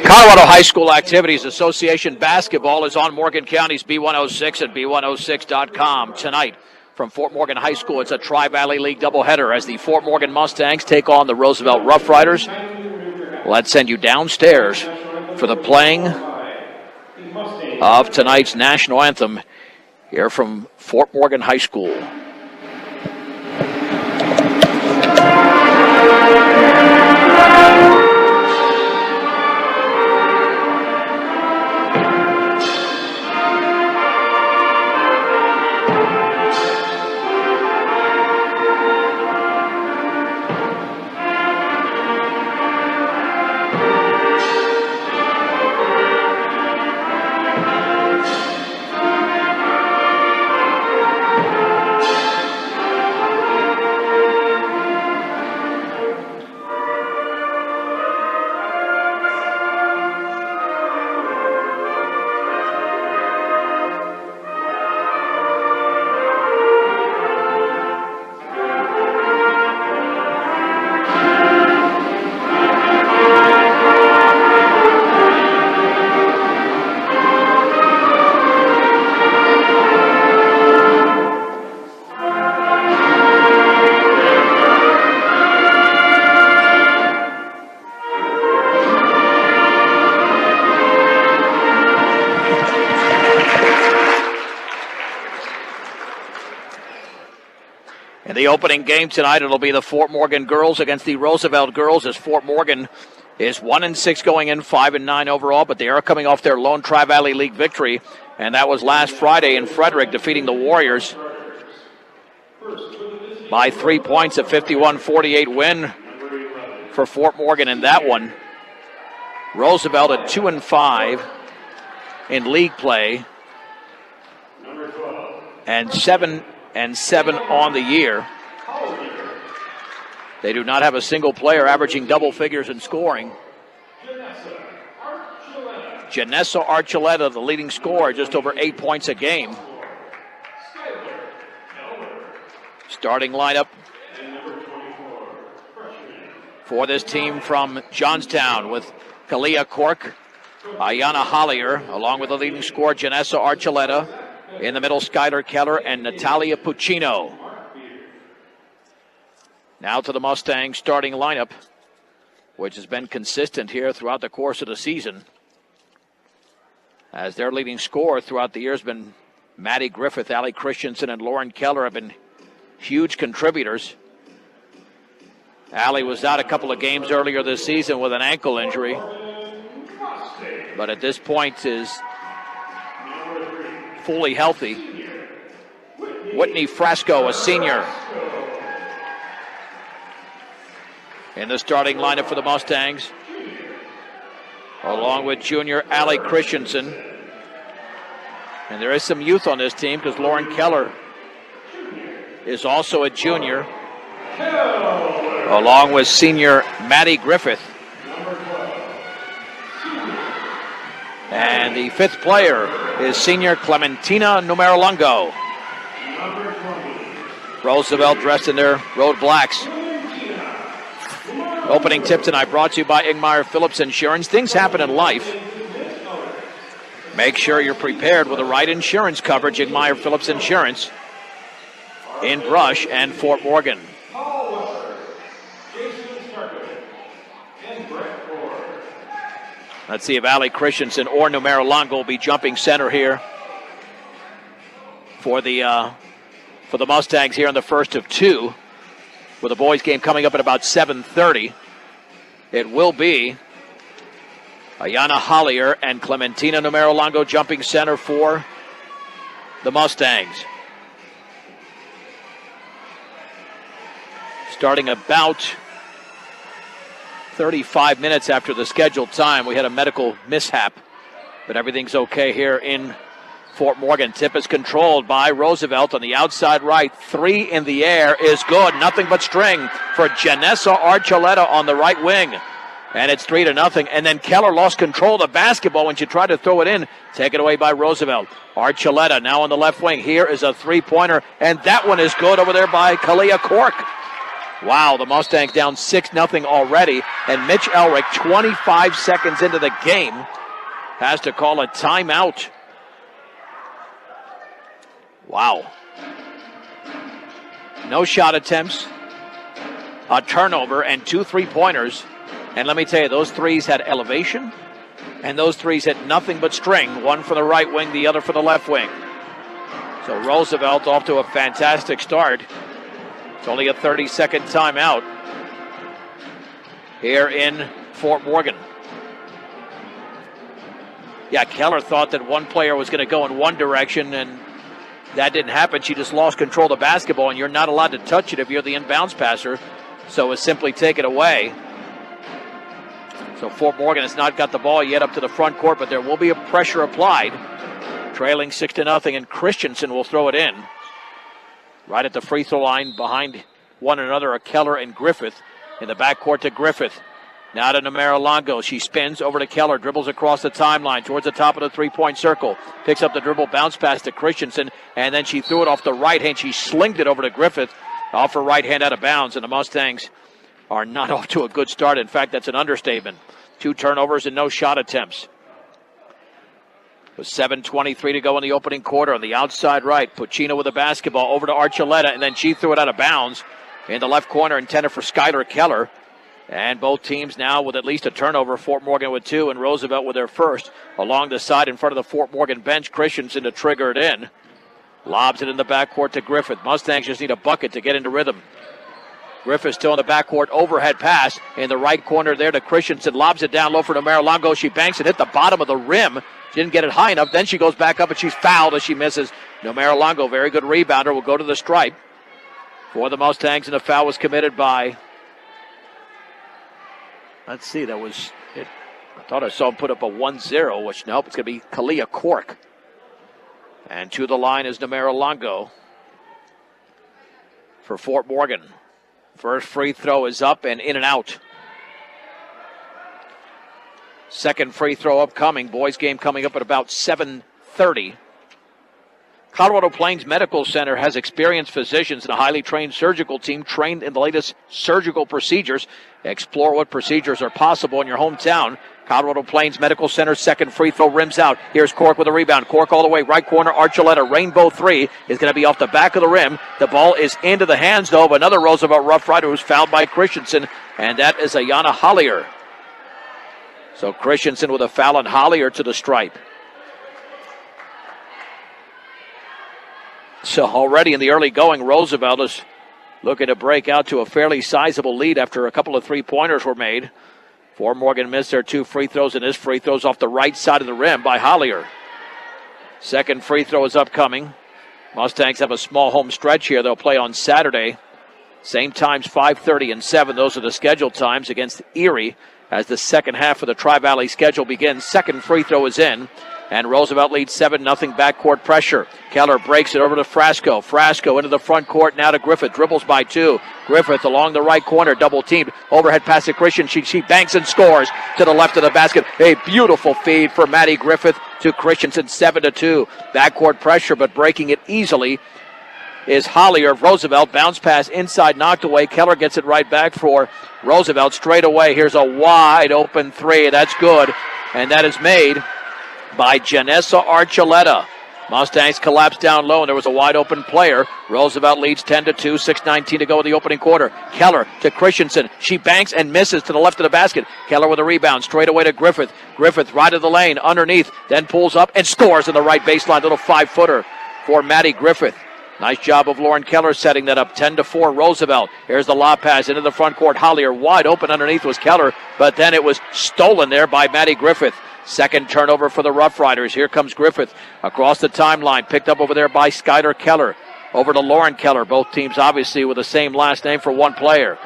Colorado High School Activities Association basketball is on Morgan County's B106 and B106.com tonight. From Fort Morgan High School, it's a Tri-Valley League doubleheader as the Fort Morgan Mustangs take on the Roosevelt Rough Riders. Let's send you downstairs for the playing of tonight's national anthem here from Fort Morgan High School. The opening game tonight, it'll be the Fort Morgan girls against the Roosevelt girls, as Fort Morgan is 1-6 going in, 5-9 overall, but they are coming off their lone Tri-Valley League victory, and that was last Friday in Frederick, defeating the Warriors by 3 points, a 51-48 win for Fort Morgan in that one. Roosevelt at 2-5 in league play, and 7-7 on the year. They do not have a single player averaging double figures in scoring. Janessa Archuleta, the leading scorer, just over 8 points a game. Starting lineup for this team from Johnstown with Kalia Cork, Ayanna Hollier, along with the leading scorer Janessa Archuleta. In the middle, Skylar Keller and Natalia Puccino. Now to the Mustangs starting lineup, which has been consistent here throughout the course of the season, as their leading scorer throughout the year has been Maddie Griffith. Allie Christensen and Lauren Keller have been huge contributors. Allie was out a couple of games earlier this season with an ankle injury, but at this point is fully healthy. Whitney Frasco, a senior, in the starting lineup for the Mustangs, along with junior Allie Christensen. And there is some youth on this team because Lauren Keller is also a junior, along with senior Maddie Griffith. And the fifth player is senior Clementina Numerolongo. Roosevelt dressed in their road blacks. Opening tip tonight brought to you by Ingmeyer Phillips Insurance. Things happen in life. Make sure you're prepared with the right insurance coverage. Ingmeyer Phillips Insurance in Brush and Fort Morgan. Let's see if Allie Christensen or Numerolongo will be jumping center here for the Mustangs here in the first of two, with the boys game coming up at about 7:30. It will be Ayanna Hollier and Clementina Numerolongo jumping center for the Mustangs. Starting about 35 minutes after the scheduled time. We had a medical mishap, but everything's okay here in Fort Morgan. Tip is controlled by Roosevelt on the outside right. Three in the air is good. Nothing but string for Janessa Archuleta on the right wing. And it's 3-0. And then Keller lost control of the basketball when she tried to throw it in. Taken away by Roosevelt. Archuleta now on the left wing. Here is a three-pointer, and that one is good over there by Kalia Cork. Wow, the Mustangs down 6-0 already. And Mitch Elrick, 25 seconds into the game, has to call a timeout. Wow. No shot attempts, a turnover, and 2 3-pointers. And let me tell you, those threes had elevation, and those threes hit nothing but string. One for the right wing, the other for the left wing. So Roosevelt off to a fantastic start. It's only a 30-second timeout here in Fort Morgan. Yeah, Keller thought that one player was going to go in one direction, and that didn't happen. She just lost control of the basketball, and you're not allowed to touch it if you're the inbounds passer. So it's simply taken away. So Fort Morgan has not got the ball yet up to the front court, but there will be a pressure applied. Trailing 6-0, and Christensen will throw it in. Right at the free throw line behind one another are Keller and Griffith. In the backcourt to Griffith. Now to Namera Longo. She spins over to Keller, dribbles across the timeline towards the top of the three-point circle. Picks up the dribble, bounce pass to Christensen, and then she threw it off the right hand. She slinged it over to Griffith, off her right hand out of bounds, and the Mustangs are not off to a good start. In fact, that's an understatement. 2 turnovers and no shot attempts. With 7:23 to go in the opening quarter on the outside right. Puccino with the basketball over to Archuleta, and then she threw it out of bounds in the left corner, intended for Skylar Keller. And both teams now with at least a turnover. Fort Morgan with 2 and Roosevelt with their first. Along the side in front of the Fort Morgan bench, Christensen to trigger it in. Lobs it in the backcourt to Griffith. Mustangs just need a bucket to get into rhythm. Griffith still in the backcourt, overhead pass in the right corner there to Christensen. Lobs it down low for Namera Longo. She banks it, hit the bottom of the rim. She didn't get it high enough. Then she goes back up and she's fouled as she misses. Namera Longo, very good rebounder, will go to the stripe for the Mustangs, and the foul was committed by, let's see, that was it. I thought I saw him put up a 1-0, which nope, it's going to be Kalia Cork. And to the line is Namera Longo for Fort Morgan. First free throw is up and in and out. Second free throw upcoming. Boys game coming up at about 7:30. Colorado Plains Medical Center has experienced physicians and a highly trained surgical team trained in the latest surgical procedures. Explore what procedures are possible in your hometown. Colorado Plains Medical Center, second free throw, rims out. Here's Cork with a rebound. Cork all the way, right corner, Archuleta, rainbow 3 is going to be off the back of the rim. The ball is into the hands, though, of another Roosevelt Rough Rider who's fouled by Christensen, and that is Ayana Hollier. So Christensen with a foul, and Hollier to the stripe. So already in the early going, Roosevelt is looking to break out to a fairly sizable lead after a couple of three-pointers were made. Fort Morgan missed their 2 free throws, and his free throws off the right side of the rim by Hollier. Second free throw is upcoming. Mustangs have a small home stretch here. They'll play on Saturday. Same times, 5:30 and 7. Those are the scheduled times against Erie as the second half of the Tri-Valley schedule begins. Second free throw is in, and Roosevelt leads 7-0 backcourt pressure. Keller breaks it over to Frasco. Frasco into the front court, now to Griffith. Dribbles by 2. Griffith along the right corner, double teamed. Overhead pass to Christian. She banks and scores to the left of the basket. A beautiful feed for Maddie Griffith to Christensen, 7-2. Backcourt pressure, but breaking it easily is Hollier of Roosevelt. Bounce pass inside, knocked away. Keller gets it right back for Roosevelt. Straight away, here's a wide open 3. That's good, and that is made by Janessa Archuleta. Mustangs collapsed down low, and there was a wide-open player. Roosevelt leads 10-2, 6:19 to go in the opening quarter. Keller to Christensen. She banks and misses to the left of the basket. Keller with a rebound, straight away to Griffith. Griffith right of the lane, underneath, then pulls up and scores in the right baseline. Little 5-footer for Maddie Griffith. Nice job of Lauren Keller setting that up. 10-4 Roosevelt. Here's the lob pass into the front court. Hollier wide open underneath was Keller, but then it was stolen there by Maddie Griffith. Second turnover for the Rough Riders. Here comes Griffith across the timeline. Picked up over there by Skylar Keller. Over to Lauren Keller. Both teams obviously with the same last name for one player.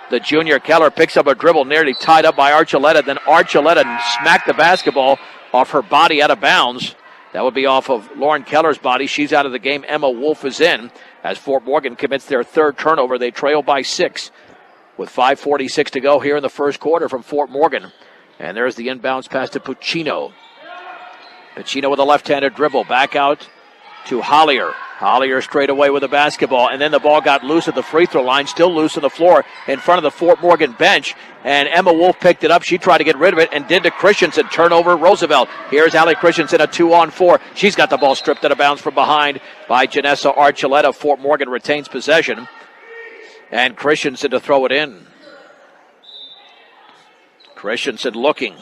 The junior Keller picks up a dribble, nearly tied up by Archuleta. Then Archuleta smacked the basketball off her body out of bounds. That would be off of Lauren Keller's body. She's out of the game. Emma Wolf is in as Fort Morgan commits their third turnover. They trail by 6 with 5:46 to go here in the first quarter from Fort Morgan. And there's the inbounds pass to Puccino. Puccino with a left-handed dribble. Back out to Hollier. Hollier straight away with the basketball, and then the ball got loose at the free throw line, still loose on the floor in front of the Fort Morgan bench, and Emma Wolf picked it up. She tried to get rid of it and did to Christensen. Turnover, Roosevelt. Here's Allie Christensen, a 2-on-4. She's got the ball stripped out of bounds from behind by Janessa Archuleta. Fort Morgan retains possession, and Christensen to throw it in. Christensen looking.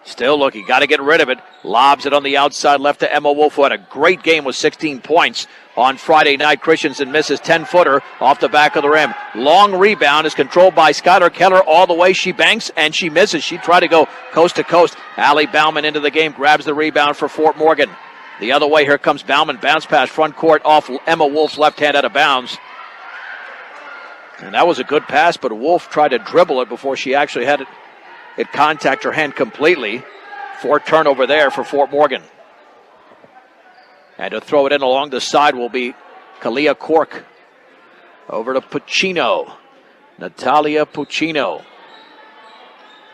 Still looking, got to get rid of it. Lobs it on the outside left to Emma Wolf, who had a great game with 16 points on Friday night. Christensen misses 10-footer off the back of the rim. Long rebound is controlled by Skylar Keller all the way. She banks and she misses. She tried to go coast to coast. Allie Bauman into the game, grabs the rebound for Fort Morgan. The other way, here comes Bauman. Bounce pass front court off Emma Wolf's left hand out of bounds. And that was a good pass, but Wolf tried to dribble it before she actually had it contact her hand completely. 4 turnover there for Fort Morgan. And to throw it in along the side will be Kalia Cork. Over to Puccino. Natalia Puccino.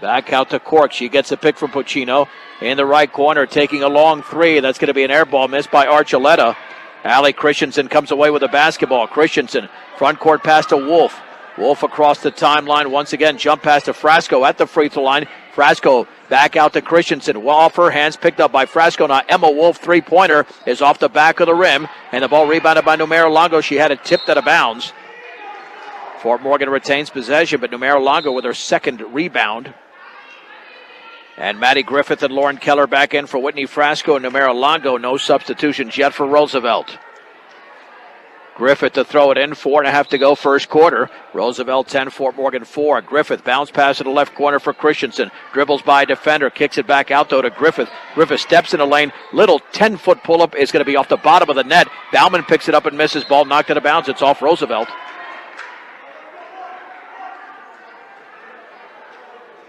Back out to Cork. She gets a pick from Puccino. In the right corner, taking a long 3. That's going to be an air ball missed by Archuleta. Allie Christensen comes away with the basketball. Christensen, front court pass to Wolf. Wolf across the timeline once again. Jump pass to Frasco at the free throw line. Frasco back out to Christensen. Well off her hands, picked up by Frasco. Now Emma Wolf, three-pointer, is off the back of the rim. And the ball rebounded by Numero Longo. She had it tipped out of bounds. Fort Morgan retains possession, but Numero Longo with her second rebound. And Maddie Griffith and Lauren Keller back in for Whitney Frasco and Numero Longo. No substitutions yet for Roosevelt. Griffith to throw it in, 4.5 to go first quarter. Roosevelt 10, Fort Morgan 4. Griffith bounce pass to the left corner for Christensen. Dribbles by a defender, kicks it back out though to Griffith. Griffith steps in the lane, little 10-foot pull-up is going to be off the bottom of the net. Bauman picks it up and misses, ball knocked out of bounds. It's off Roosevelt.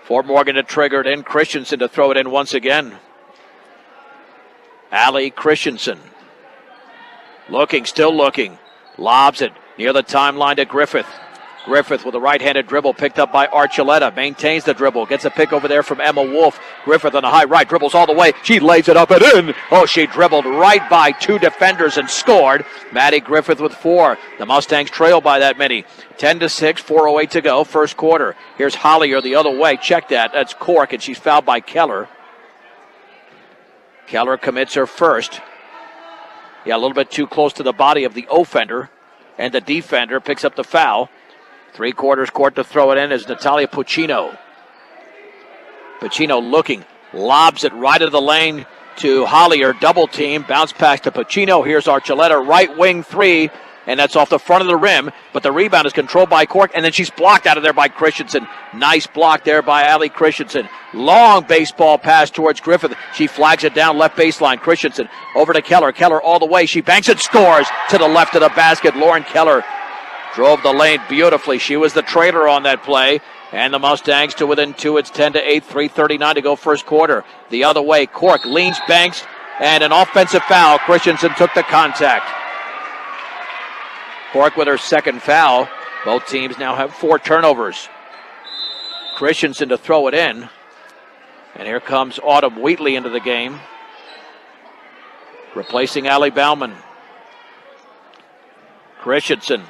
Fort Morgan to trigger it in, Christensen to throw it in once again. Allie Christensen. Looking, still looking. Lobs it near the timeline to Griffith. Griffith with a right-handed dribble picked up by Archuleta. Maintains the dribble. Gets a pick over there from Emma Wolf. Griffith on the high right. Dribbles all the way. She lays it up and in. Oh, she dribbled right by 2 defenders and scored. Maddie Griffith with 4. The Mustangs trail by that many. 10-6, 4:08 to go. First quarter. Here's Hollier the other way. Check that. That's Cork, and she's fouled by Keller. Keller commits her first. Yeah, a little bit too close to the body of the offender, and the defender picks up the foul. 3/4 court to throw it in is Natalia Puccino. Puccino looking, lobs it right of the lane to Hollier, double team, bounce pass to Puccino. Here's Archuleta, right wing 3, and that's off the front of the rim, but the rebound is controlled by Cork, and then she's blocked out of there by Christensen. Nice block there by Allie Christensen. Long baseball pass towards Griffith. She flags it down left baseline. Christensen over to Keller. Keller all the way. She banks it, scores to the left of the basket. Lauren Keller drove the lane beautifully. She was the trailer on that play. And the Mustangs to within 2. It's 10-8, 3:39 to go first quarter. The other way, Cork leans, banks, and an offensive foul. Christensen took the contact. Cork with her second foul. Both teams now have 4 turnovers. Christensen to throw it in. And here comes Autumn Wheatley into the game, replacing Allie Bauman. Christensen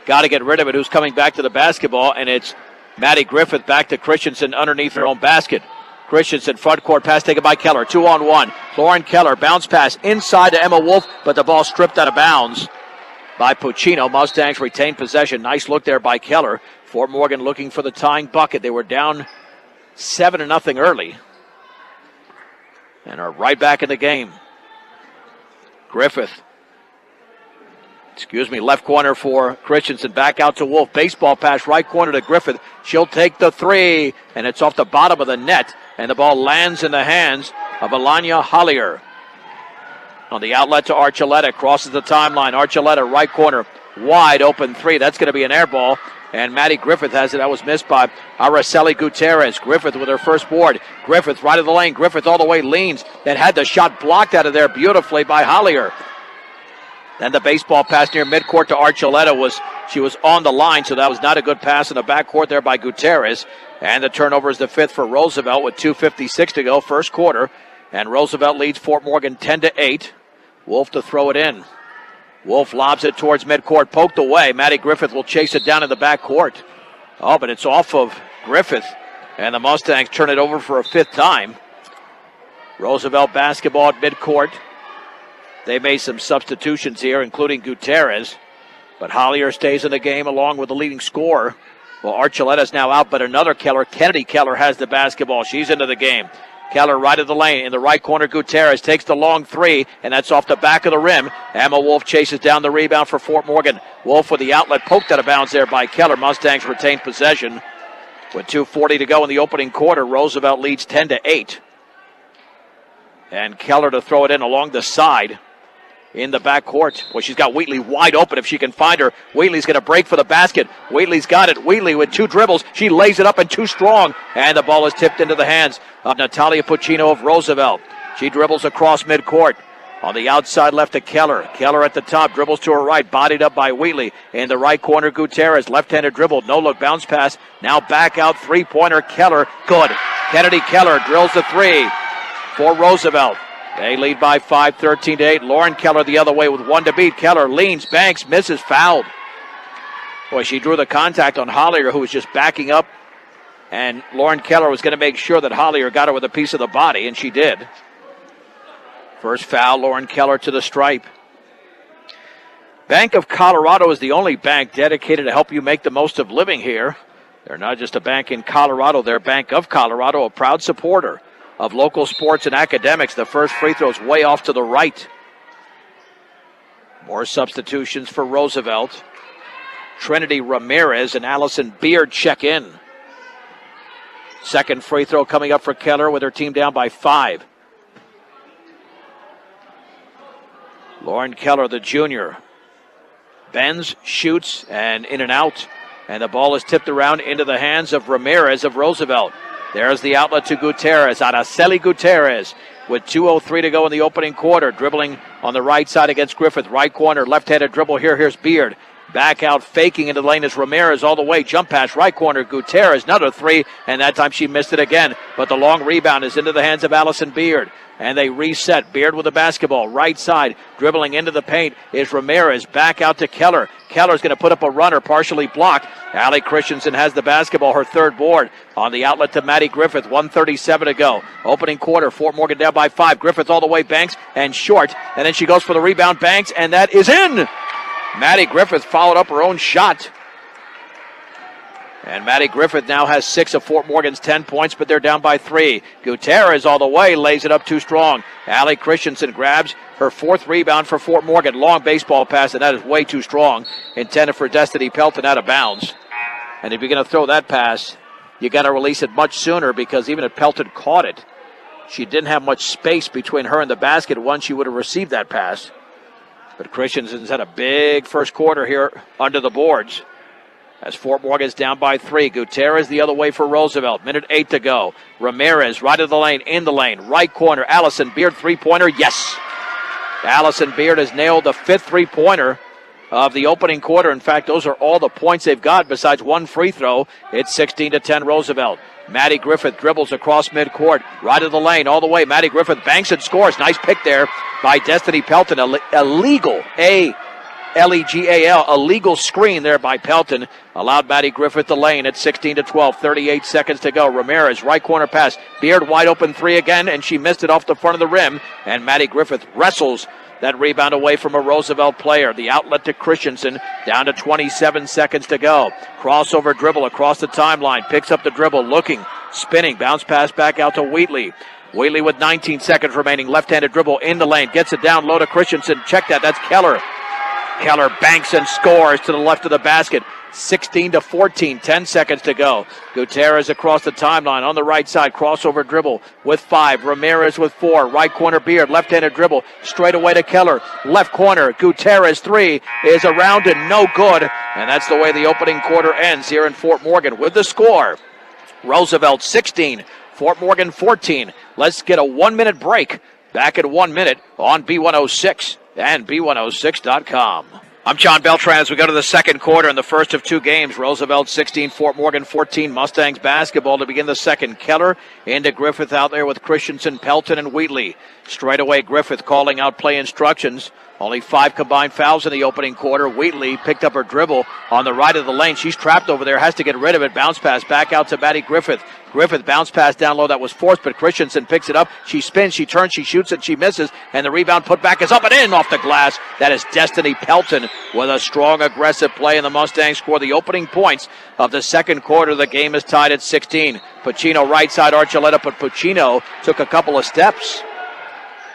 got to get rid of it. Who's coming back to the basketball? And it's Maddie Griffith back to Christensen underneath her own basket. Christensen front court pass taken by Keller. 2-on-1. Lauren Keller bounce pass inside to Emma Wolf, but the ball stripped out of bounds by Puccino. Mustangs retain possession. Nice look there by Keller. Fort Morgan looking for the tying bucket. They were down 7-0 early and are right back in the game. Griffith. Left corner for Christensen. Back out to Wolf. Baseball pass right corner to Griffith. She'll take the 3, and it's off the bottom of the net, and the ball lands in the hands of Alanya Hollier. On the outlet to Archuleta, crosses the timeline. Archuleta, right corner, wide open 3. That's going to be an air ball, and Maddie Griffith has it. That was missed by Araceli Gutierrez. Griffith with her first board. Griffith right of the lane. Griffith all the way leans, and had the shot blocked out of there beautifully by Hollier. Then the baseball pass near midcourt to Archuleta she was on the line, so that was not a good pass in the backcourt there by Gutierrez. And the turnover is the 5th for Roosevelt with 2:56 to go first quarter. And Roosevelt leads Fort Morgan 10-8. Wolf to throw it in. Wolf lobs it towards midcourt, poked away. Maddie Griffith will chase it down in the backcourt. Oh, but it's off of Griffith, and the Mustangs turn it over for a fifth time. Roosevelt basketball at midcourt. They made some substitutions here, including Gutierrez, but Hollier stays in the game along with the leading scorer. Well, Archuleta's now out, but another Keller, Kennedy Keller, has the basketball. She's into the game. Keller right of the lane. In the right corner, Gutierrez takes the long three, and that's off the back of the rim. Emma Wolf chases down the rebound for Fort Morgan. Wolf with the outlet poked out of bounds there by Keller. Mustangs retain possession. With 2:40 to go in the opening quarter, Roosevelt leads 10-8. And Keller to throw it in along the side in the backcourt. Well, she's got Wheatley wide open if she can find her. Wheatley's going to break for the basket. Wheatley's got it. Wheatley with two dribbles. She lays it up and too strong. And the ball is tipped into the hands of Natalia Puccino of Roosevelt. She dribbles across midcourt. On the outside left to Keller. Keller at the top, dribbles to her right, bodied up by Wheatley. In the right corner, Gutierrez, left-handed dribble, no-look bounce pass. Now back out, three-pointer, Keller, good. Kennedy Keller drills the three for Roosevelt. They lead by 5, 13-8. Lauren Keller the other way with one to beat. Keller leans, banks, misses, fouled. Boy, she drew the contact on Hollier, who was just backing up. And Lauren Keller was going to make sure that Hollier got her with a piece of the body, and she did. First foul, Lauren Keller to the stripe. Bank of Colorado is the only bank dedicated to help you make the most of living here. They're not just a bank in Colorado, they're Bank of Colorado, a proud supporter of local sports and academics. The first free throw is way off to the right. More substitutions for Roosevelt. Trinity Ramirez and Allison Beard check in. Second free throw coming up for Keller with her team down by 5. Lauren Keller, the junior, bends, shoots, and in and out. And the ball is tipped around into the hands of Ramirez of Roosevelt. There's the outlet to Gutierrez. Araceli Gutierrez with 2:03 to go in the opening quarter. Dribbling on the right side against Griffith. Right corner, left-handed dribble here. Here's Beard. Back out, faking into the lane is Ramirez all the way. Jump pass, right corner, Gutierrez. Another three, and that time she missed it again. But the long rebound is into the hands of Allison Beard. And they reset. Beard with the basketball. Right side, dribbling into the paint is Ramirez. Back out to Keller. Keller's going to put up a runner, partially blocked. Allie Christensen has the basketball, her third board. On the outlet to Maddie Griffith, 1:37 to go. Opening quarter, Fort Morgan down by 5. Griffith all the way, banks, and short. And then she goes for the rebound, banks, and that is in! Maddie Griffith followed up her own shot. And Maddie Griffith now has 6 of Fort Morgan's 10 points, but they're down by 3. Gutierrez all the way, lays it up too strong. Allie Christensen grabs her fourth rebound for Fort Morgan. Long baseball pass, and that is way too strong. Intended for Destiny Pelton out of bounds. And if you're going to throw that pass, you got to release it much sooner, because even if Pelton caught it, she didn't have much space between her and the basket once she would have received that pass. But Christensen's had a big first quarter here under the boards. As Fort Morgan's down by 3. Gutierrez the other way for Roosevelt. 1:08 to go. Ramirez right of the lane, in the lane. Right corner, Allison Beard, three-pointer. Yes! Allison Beard has nailed the 5th three-pointer of the opening quarter. In fact, those are all the points they've got besides one free throw. It's 16-10 Roosevelt. Maddie Griffith dribbles across midcourt. Right of the lane, all the way. Maddie Griffith banks and scores. Nice pick there by Destiny Pelton. Illegal, L-E-G-A-L, a legal screen there by Pelton. Allowed Maddie Griffith the lane at 16-12, 38 seconds to go. Ramirez, right corner pass. Beard wide open three again, and she missed it off the front of the rim. And Maddie Griffith wrestles that rebound away from a Roosevelt player. The outlet to Christensen, down to 27 seconds to go. Crossover dribble across the timeline. Picks up the dribble, looking, spinning. Bounce pass back out to Wheatley. Wheatley with 19 seconds remaining. Left-handed dribble in the lane. Gets it down low to Christensen. Check that. That's Keller. Keller banks and scores to the left of the basket. 16-14, 10 seconds to go. Gutierrez across the timeline on the right side. Crossover dribble with 5. Ramirez with 4. Right corner Beard. Left-handed dribble straight away to Keller. Left corner. Gutierrez 3 is around and no good. And that's the way the opening quarter ends here in Fort Morgan with the score. Roosevelt 16, Fort Morgan 14. Let's get a 1-minute break. Back in 1 minute on B106 and B106.com. I'm John Beltran as we go to the second quarter in the first of two games. Roosevelt 16, Fort Morgan 14. Mustangs basketball to begin the second. Keller into Griffith out there with Christensen, Pelton, and Wheatley. Straight away, Griffith calling out play instructions. Only 5 combined fouls in the opening quarter. Wheatley picked up her dribble on the right of the lane. She's trapped over there, has to get rid of it. Bounce pass back out to Maddie Griffith. Griffith bounce pass down low that was forced, but Christensen picks it up. She spins, she turns, she shoots, and she misses. And the rebound put back is up and in off the glass. That is Destiny Pelton with a strong, aggressive play, and the Mustangs score the opening points of the second quarter. The game is tied at 16. Pacino right side, Archuleta, but Pacino took a couple of steps.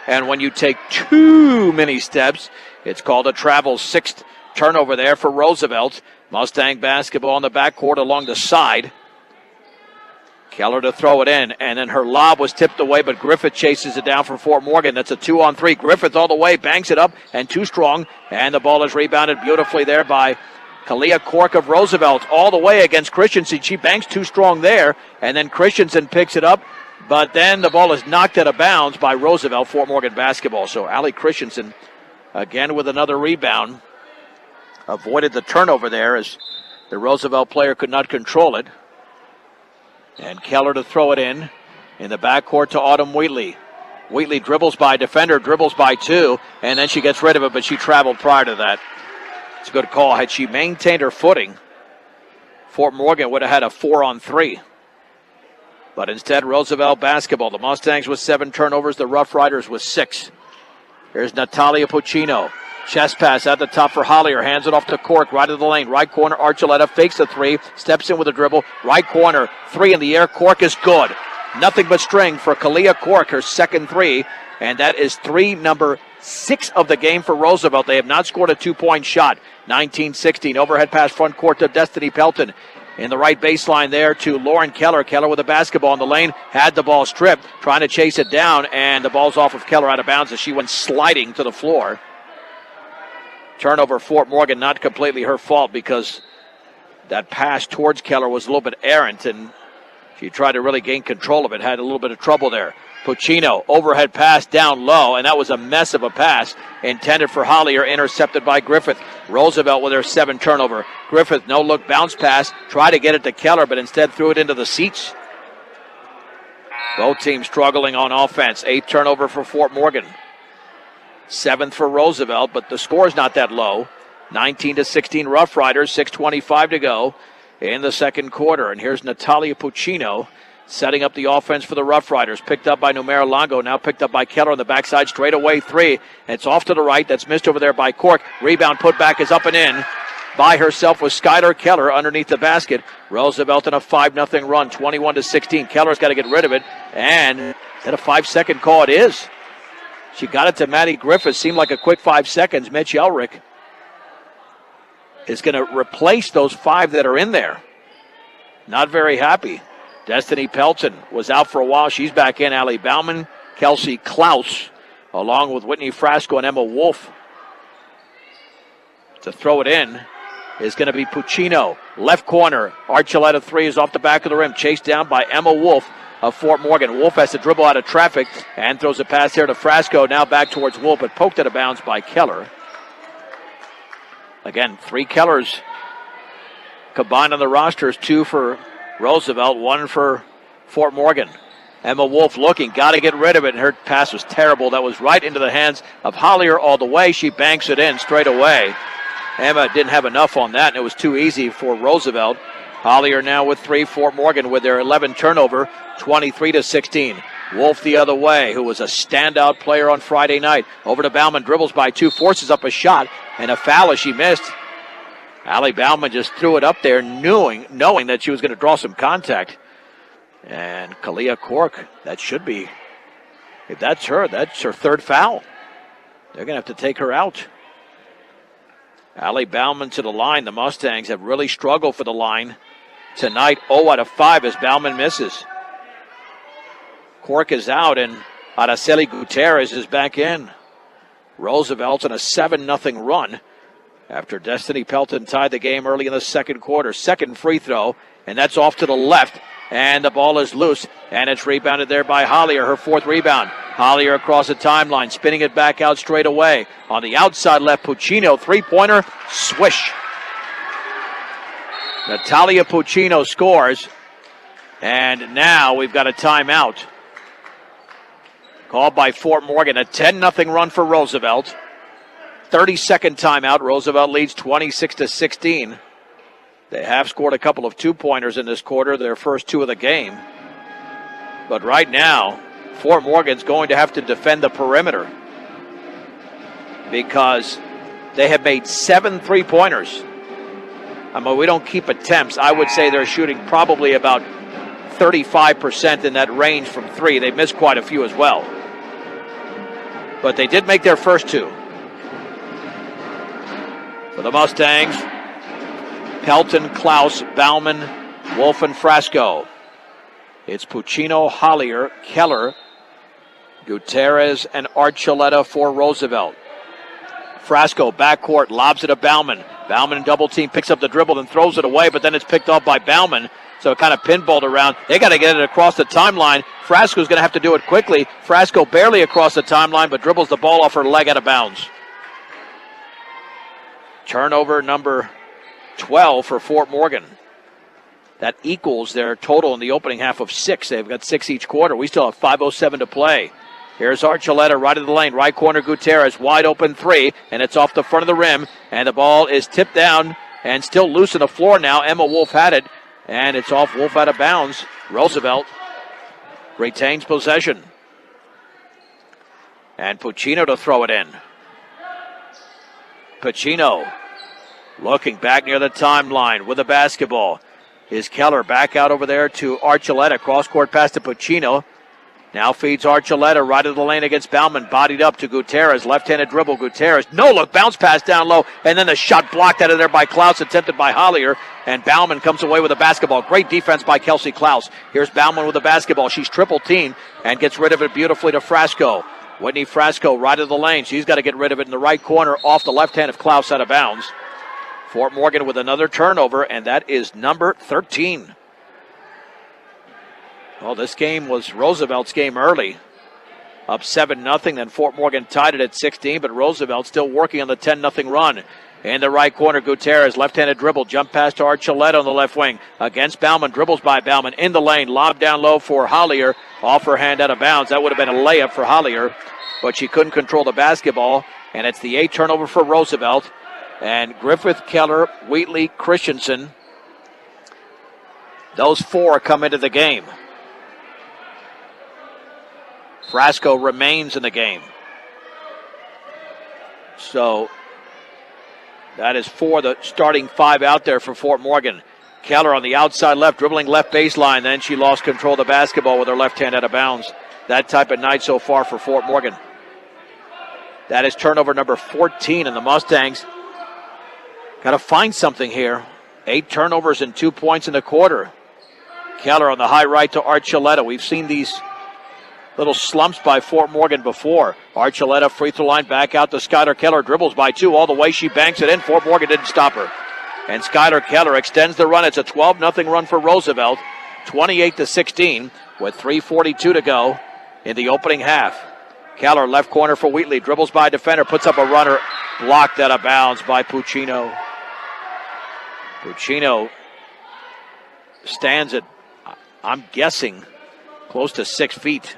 And when you take too many steps, it's called a travel. 6th turnover there for Roosevelt. Mustang basketball in the backcourt along the side. Keller to throw it in, and then her lob was tipped away, but Griffith chases it down for Fort Morgan. That's a 2-on-3. Griffith all the way, banks it up, and too strong, and the ball is rebounded beautifully there by Kalia Cork of Roosevelt all the way against Christensen. She banks too strong there, and then Christensen picks it up, but then the ball is knocked out of bounds by Roosevelt, Fort Morgan basketball. So Allie Christensen again with another rebound. Avoided the turnover there as the Roosevelt player could not control it. And Keller to throw it in the backcourt to Autumn Wheatley. Wheatley dribbles by defender, dribbles by 2, and then she gets rid of it, but she traveled prior to that. It's a good call. Had she maintained her footing, Fort Morgan would have had a 4-on-3. But instead, Roosevelt basketball. The Mustangs with 7 turnovers, the Rough Riders with 6. Here's Natalia Puccino. Chest pass at the top for Hollier. Hands it off to Cork, right of the lane. Right corner, Archuleta fakes the 3. Steps in with a dribble. Right corner, 3 in the air. Cork is good. Nothing but string for Kalia Cork, her second 3. And that is number 6 of the game for Roosevelt. They have not scored a 2-point shot. 19-16. Overhead pass front court to Destiny Pelton. In the right baseline there to Lauren Keller. Keller with the basketball in the lane. Had the ball stripped. Trying to chase it down. And the ball's off of Keller out of bounds as she went sliding to the floor. Turnover Fort Morgan, not completely her fault because that pass towards Keller was a little bit errant and she tried to really gain control of it. Had a little bit of trouble there. Puccino, overhead pass down low, and that was a mess of a pass intended for Hollier, intercepted by Griffith. Roosevelt with her 7 turnover. Griffith, no-look bounce pass, tried to get it to Keller, but instead threw it into the seats. Both teams struggling on offense. 8th turnover for Fort Morgan. 7th for Roosevelt, but the score's not that low. 19-16 Rough Riders, 6:25 to go in the second quarter. And here's Natalia Puccino setting up the offense for the Rough Riders. Picked up by Numera Longo, now picked up by Keller on the backside, straight away 3. And it's off to the right. That's missed over there by Cork. Rebound put back is up and in by herself with Skylar Keller underneath the basket. Roosevelt in a 5-0 run, 21-16. Keller's got to get rid of it. And is that a 5-second call? It is. She got it to Maddie Griffith. Seemed like a quick 5 seconds. Mitch Elrick is going to replace those 5 that are in there. Not very happy. Destiny Pelton was out for a while. She's back in. Allie Bauman, Kelsey Klaus, along with Whitney Frasco and Emma Wolf. To throw it in is going to be Puccino. Left corner. Archuleta 3 is off the back of the rim. Chased down by Emma Wolf of Fort Morgan. Wolf has to dribble out of traffic and throws a pass here to Frasco. Now back towards Wolf, but poked out of bounds by Keller. Again, 3 Kellers combined on the rosters. 2 for Roosevelt, 1 for Fort Morgan. Emma Wolf looking, got to get rid of it. And her pass was terrible. That was right into the hands of Hollier all the way. She banks it in straight away. Emma didn't have enough on that, and it was too easy for Roosevelt. Hollier now with 3. Fort Morgan with their 11 turnover, 23-16. Wolf the other way, who was a standout player on Friday night. Over to Bauman, dribbles by 2, forces up a shot, and a foul as she missed. Allie Bauman just threw it up there, knowing that she was going to draw some contact. And Kalia Cork, that should be, if that's her 3rd foul. They're going to have to take her out. Allie Bauman to the line. The Mustangs have really struggled for the line tonight. 0 out of 5 as Bauman misses. Cork is out, and Araceli Gutierrez is back in. Roosevelt in a 7-0 run after Destiny Pelton tied the game early in the second quarter. Second free throw, and that's off to the left. And the ball is loose, and it's rebounded there by Hollier, her fourth rebound. Hollier across the timeline, spinning it back out straight away. On the outside left, Puccino, three-pointer, swish. Natalia Puccino scores, and now we've got a timeout. Called by Fort Morgan, a 10-0 run for Roosevelt. 32nd timeout, Roosevelt leads 26-16. They have scored a couple of two-pointers in this quarter, their first two of the game. But right now, Fort Morgan's going to have to defend the perimeter because they have made 7 three-pointers. I mean, we don't keep attempts. I would say they're shooting probably about 35% in that range from three. They've missed quite a few as well. But they did make their first two. For the Mustangs, Pelton, Klaus, Bauman, Wolf, and Frasco. It's Puccino, Hollier, Keller, Gutierrez, and Archuleta for Roosevelt. Frasco, backcourt, lobs it to Bauman. Bauman double team, picks up the dribble and throws it away, but then it's picked off by Bauman. So it kind of pinballed around. They got to get it across the timeline. Frasco's going to have to do it quickly. Frasco barely across the timeline, but dribbles the ball off her leg out of bounds. Turnover number 12 for Fort Morgan. That equals their total in the opening half of 6. They've got 6 each quarter. We still have 5:07 to play. Here's Archuleta right of the lane. Right corner, Gutierrez. Wide open three, and it's off the front of the rim. And the ball is tipped down and still loose on the floor now. Emma Wolf had it, and it's off Wolf out of bounds. Roosevelt retains possession. And Puccino to throw it in. Puccino looking back near the timeline with the basketball. Is Keller back out over there to Archuleta. Cross-court pass to Puccino. Now feeds Archuleta right of the lane against Bauman. Bodied up to Gutierrez. Left-handed dribble. Gutierrez. No look. Bounce pass down low. And then the shot blocked out of there by Klaus. Attempted by Hollier. And Bauman comes away with the basketball. Great defense by Kelsey Klaus. Here's Bauman with the basketball. She's triple teamed and gets rid of it beautifully to Frasco. Whitney Frasco right of the lane. She's got to get rid of it in the right corner off the left hand of Klaus out of bounds. Fort Morgan with another turnover, and that is number 13. Well, this game was Roosevelt's game early. Up 7-0, then Fort Morgan tied it at 16, but Roosevelt still working on the 10-0 run. In the right corner, Gutierrez, left-handed dribble, jump pass to Archuleta on the left wing. Against Bauman, dribbles by Bauman, in the lane, lob down low for Hollier, off her hand out of bounds. That would have been a layup for Hollier, but she couldn't control the basketball, and it's the 8th turnover for Roosevelt. And Griffith, Keller, Wheatley, Christensen, those 4 come into the game. Frasco remains in the game. So that is 4, the starting 5 out there for Fort Morgan. Keller on the outside left, dribbling left baseline. Then she lost control of the basketball with her left hand out of bounds. That type of night so far for Fort Morgan. That is turnover number 14, and the Mustangs got to find something here. 8 turnovers and 2 points in the quarter. Keller on the high right to Archuleta. We've seen these little slumps by Fort Morgan before. Archuleta free throw line back out to Skylar Keller. Dribbles by 2 all the way. She banks it in. Fort Morgan didn't stop her. And Skylar Keller extends the run. It's a 12-0 run for Roosevelt. 28-16 with 3:42 to go in the opening half. Keller left corner for Wheatley. Dribbles by a defender. Puts up a runner. Blocked out of bounds by Puccino. Puccino stands at, I'm guessing, close to 6 feet.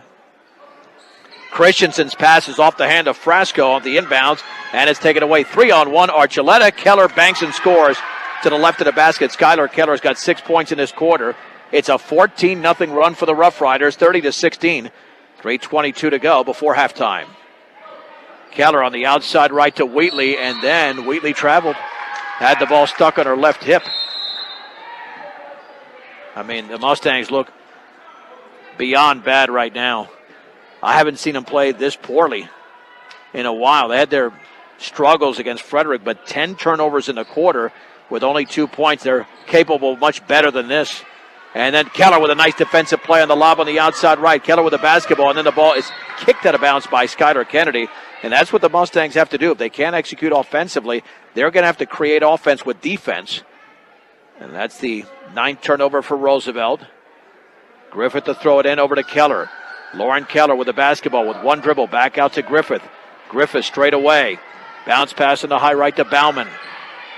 Christensen's pass is off the hand of Frasco on the inbounds, and it's taken away. 3-on-1. Archuleta. Keller banks and scores to the left of the basket. Skylar Keller's got 6 points in this quarter. It's a 14-0 run for the Rough Riders, 30-16. 3:22 to go before halftime. Keller on the outside right to Wheatley, and then Wheatley traveled. Had the ball stuck on her left hip. I mean, the Mustangs look beyond bad right now. I haven't seen them play this poorly in a while. They had their struggles against Frederick, but 10 turnovers in the quarter with only 2 points. They're capable of much better than this. And then Keller with a nice defensive play on the lob on the outside right. Keller with the basketball, and then the ball is kicked out of bounds by Skylar Kennedy. And that's what the Mustangs have to do. If they can't execute offensively, they're going to have to create offense with defense. And that's the 9th turnover for Roosevelt. Griffith to throw it in over to Keller. Lauren Keller with the basketball with one dribble. Back out to Griffith. Griffith straight away. Bounce pass in the high right to Bauman.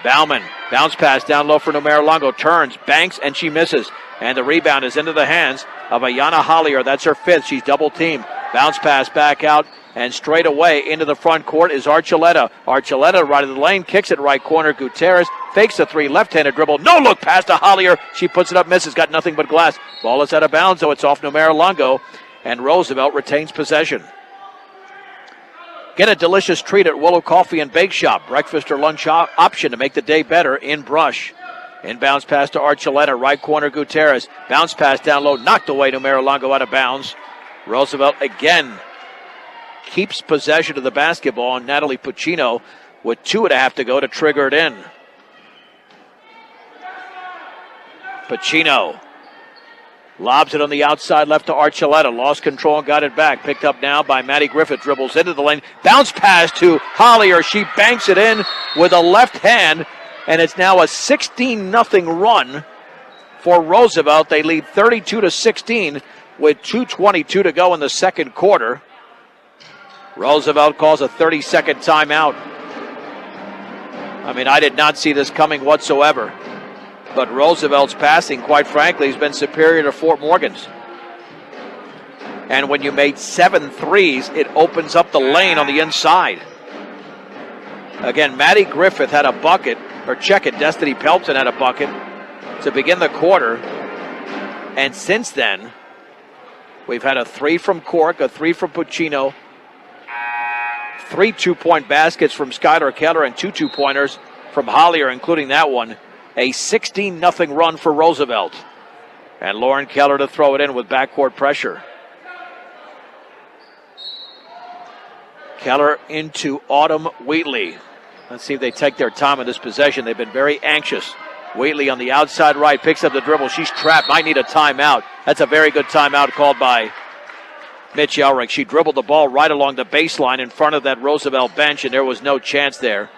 Bauman, bounce pass down low for Numera Longo. Turns, banks, and she misses. And the rebound is into the hands of Ayanna Hollier. That's her fifth. She's double teamed. Bounce pass back out. And straight away into the front court is Archuleta. Archuleta right of the lane, kicks it right corner. Gutierrez fakes a three, left-handed dribble. No look pass to Hollier. She puts it up, misses, got nothing but glass. Ball is out of bounds, though it's off Numera Longo. And Roosevelt retains possession. Get a delicious treat at Willow Coffee and Bake Shop. Breakfast or lunch option to make the day better in Brush. Inbounds pass to Archuleta, right corner Gutierrez. Bounce pass down low, knocked away Numera Longo out of bounds. Roosevelt again keeps possession of the basketball, and Natalie Puccino with 2.5 to go to trigger it in. Puccino lobs it on the outside left to Archuleta. Lost control and got it back. Picked up now by Maddie Griffith. Dribbles into the lane. Bounce pass to Hollier. She banks it in with a left hand, and it's now a 16-0 run for Roosevelt. They lead 32-16 with 2:22 to go in the second quarter. Roosevelt calls a 30-second timeout. I mean, I did not see this coming whatsoever. But Roosevelt's passing, quite frankly, has been superior to Fort Morgan's. And when you made 7 threes, it opens up the lane on the inside. Again, Maddie Griffith had a bucket, or check it, Destiny Pelton had a bucket to begin the quarter. And since then, we've had a 3 from Cork, a 3 from Puccino, 3 2-point baskets from Skylar Keller, and 2 2-pointers from Hollier, including that one. A 16-0 run for Roosevelt. And Lauren Keller to throw it in with backcourt pressure. Keller into Autumn Wheatley. Let's see if they take their time in this possession. They've been very anxious. Wheatley on the outside right, picks up the dribble. She's trapped, might need a timeout. That's a very good timeout called by Mitch Elrick. She dribbled the ball right along the baseline in front of that Roosevelt bench, and there was no chance there.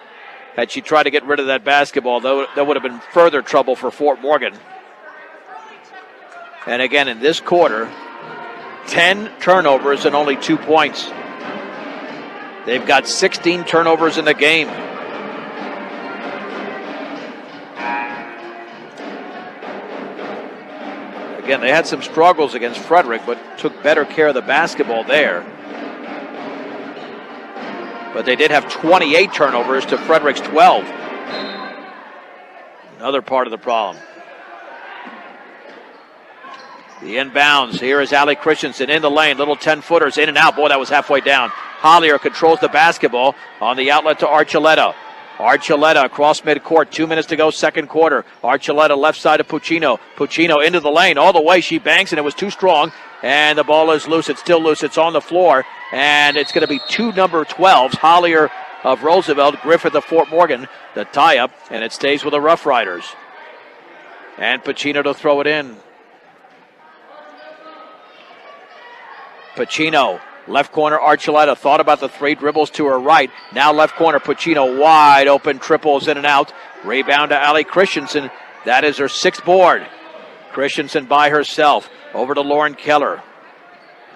Had she tried to get rid of that basketball, though, that would have been further trouble for Fort Morgan. And again, in this quarter, 10 turnovers and only 2 points. They've got 16 turnovers in the game. Again, they had some struggles against Frederick, but took better care of the basketball there. But they did have 28 turnovers to Frederick's 12. Another part of the problem. The inbounds. Here is Allie Christensen in the lane. Little 10-footers in and out. Boy, that was halfway down. Hollier controls the basketball on the outlet to Archuleta. Archuleta across midcourt. 2 minutes to go, second quarter. Archuleta left side of Puccino. Puccino into the lane. All the way she banks, and it was too strong. And the ball is loose. It's still loose. It's on the floor. And it's going to be 2 number 12s. Hollier of Roosevelt, Griffith of Fort Morgan, the tie-up. And it stays with the Rough Riders. And Puccino to throw it in. Puccino, left corner, Archuleta thought about the 3 dribbles to her right. Now left corner, Puccino wide open, triples in and out. Rebound to Allie Christensen. That is her 6th board. Christensen by herself. Over to Lauren Keller.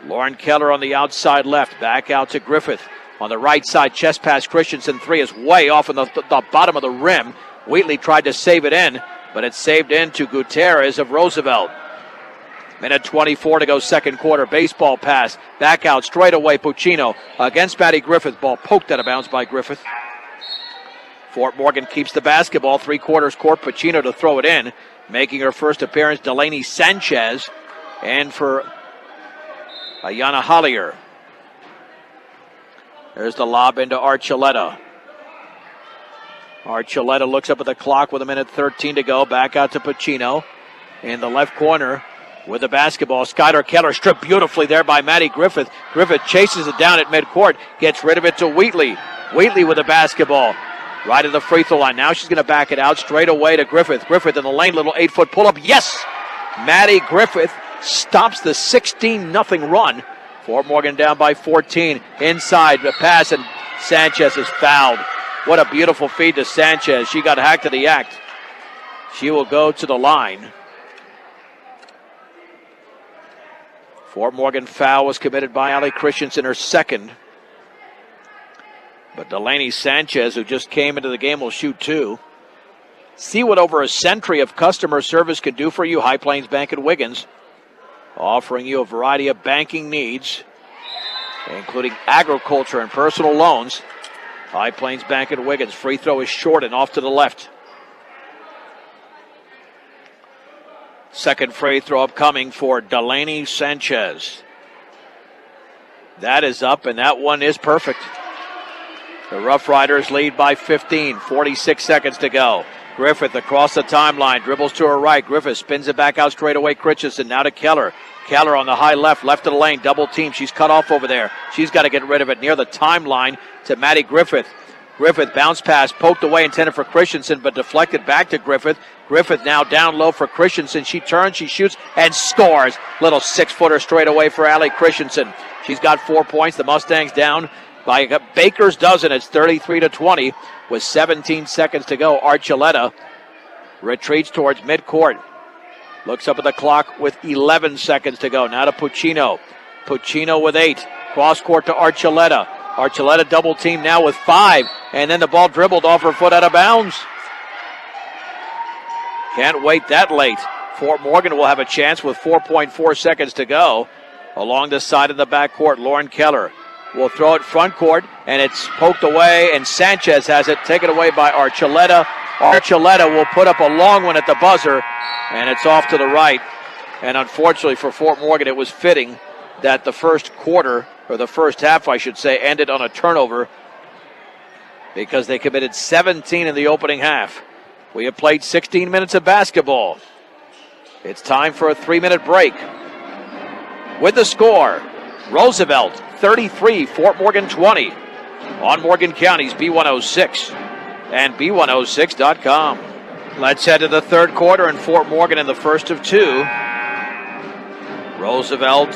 Lauren Keller on the outside left. Back out to Griffith. On the right side, chest pass, Christensen 3 is way off on the bottom of the rim. Wheatley tried to save it in, but it's saved in to Gutierrez of Roosevelt. Minute 24 to go, second quarter. Baseball pass. Back out, straight away, Puccino against Maddie Griffith. Ball poked out of bounds by Griffith. Fort Morgan keeps the basketball. 3/4 court. Puccino to throw it in. Making her first appearance, Delaney Sanchez. And for Ayanna Hollier. There's the lob into Archuleta. Archuleta looks up at the clock with 1:13 to go. Back out to Puccino. In the left corner. With the basketball, Skylar Keller stripped beautifully there by Maddie Griffith. Griffith chases it down at midcourt, gets rid of it to Wheatley. Wheatley with the basketball, right at the free throw line. Now she's going to back it out straight away to Griffith. Griffith in the lane, little 8-foot pull-up. Yes! Maddie Griffith stops the 16-0 run. Fort Morgan down by 14. Inside, the pass, and Sanchez is fouled. What a beautiful feed to Sanchez. She got hacked to the act. She will go to the line. Fort Morgan foul was committed by Allie Christensen, her second. But Delaney Sanchez, who just came into the game, will shoot 2. See what over a century of customer service can do for you. High Plains Bank at Wiggins, offering you a variety of banking needs, including agriculture and personal loans. High Plains Bank at Wiggins. Free throw is short and off to the left. Second free throw upcoming for Delaney Sanchez. That is up, and that one is perfect. The Rough Riders lead by 15, 46 seconds to go. Griffith across the timeline, dribbles to her right. Griffith spins it back out straight away. Christensen now to Keller. Keller on the high left of the lane, double team. She's cut off over there. She's got to get rid of it near the timeline to Maddie Griffith. Griffith bounce pass, poked away, intended for Christensen, but deflected back to Griffith. Griffith now down low for Christensen. She turns, she shoots, and scores. Little 6-footer straight away for Allie Christensen. She's got 4 points. The Mustangs down by a baker's dozen. It's 33-20 with 17 seconds to go. Archuleta retreats towards midcourt. Looks up at the clock with 11 seconds to go. Now to Puccino. Puccino with 8. Cross court to Archuleta. Archuleta double team now with 5. And then the ball dribbled off her foot out of bounds. Can't wait that late. Fort Morgan will have a chance with 4.4 seconds to go. Along the side of the backcourt, Lauren Keller will throw it front court, and it's poked away, and Sanchez has it, taken away by Archuleta. Archuleta will put up a long one at the buzzer, and it's off to the right. And unfortunately for Fort Morgan, it was fitting that the first quarter, or the first half, I should say, ended on a turnover because they committed 17 in the opening half. We have played 16 minutes of basketball. It's time for a 3-minute break. With the score, Roosevelt 33, Fort Morgan 20 on Morgan County's B106 and B106.com. Let's head to the third quarter, and Fort Morgan in the first of 2. Roosevelt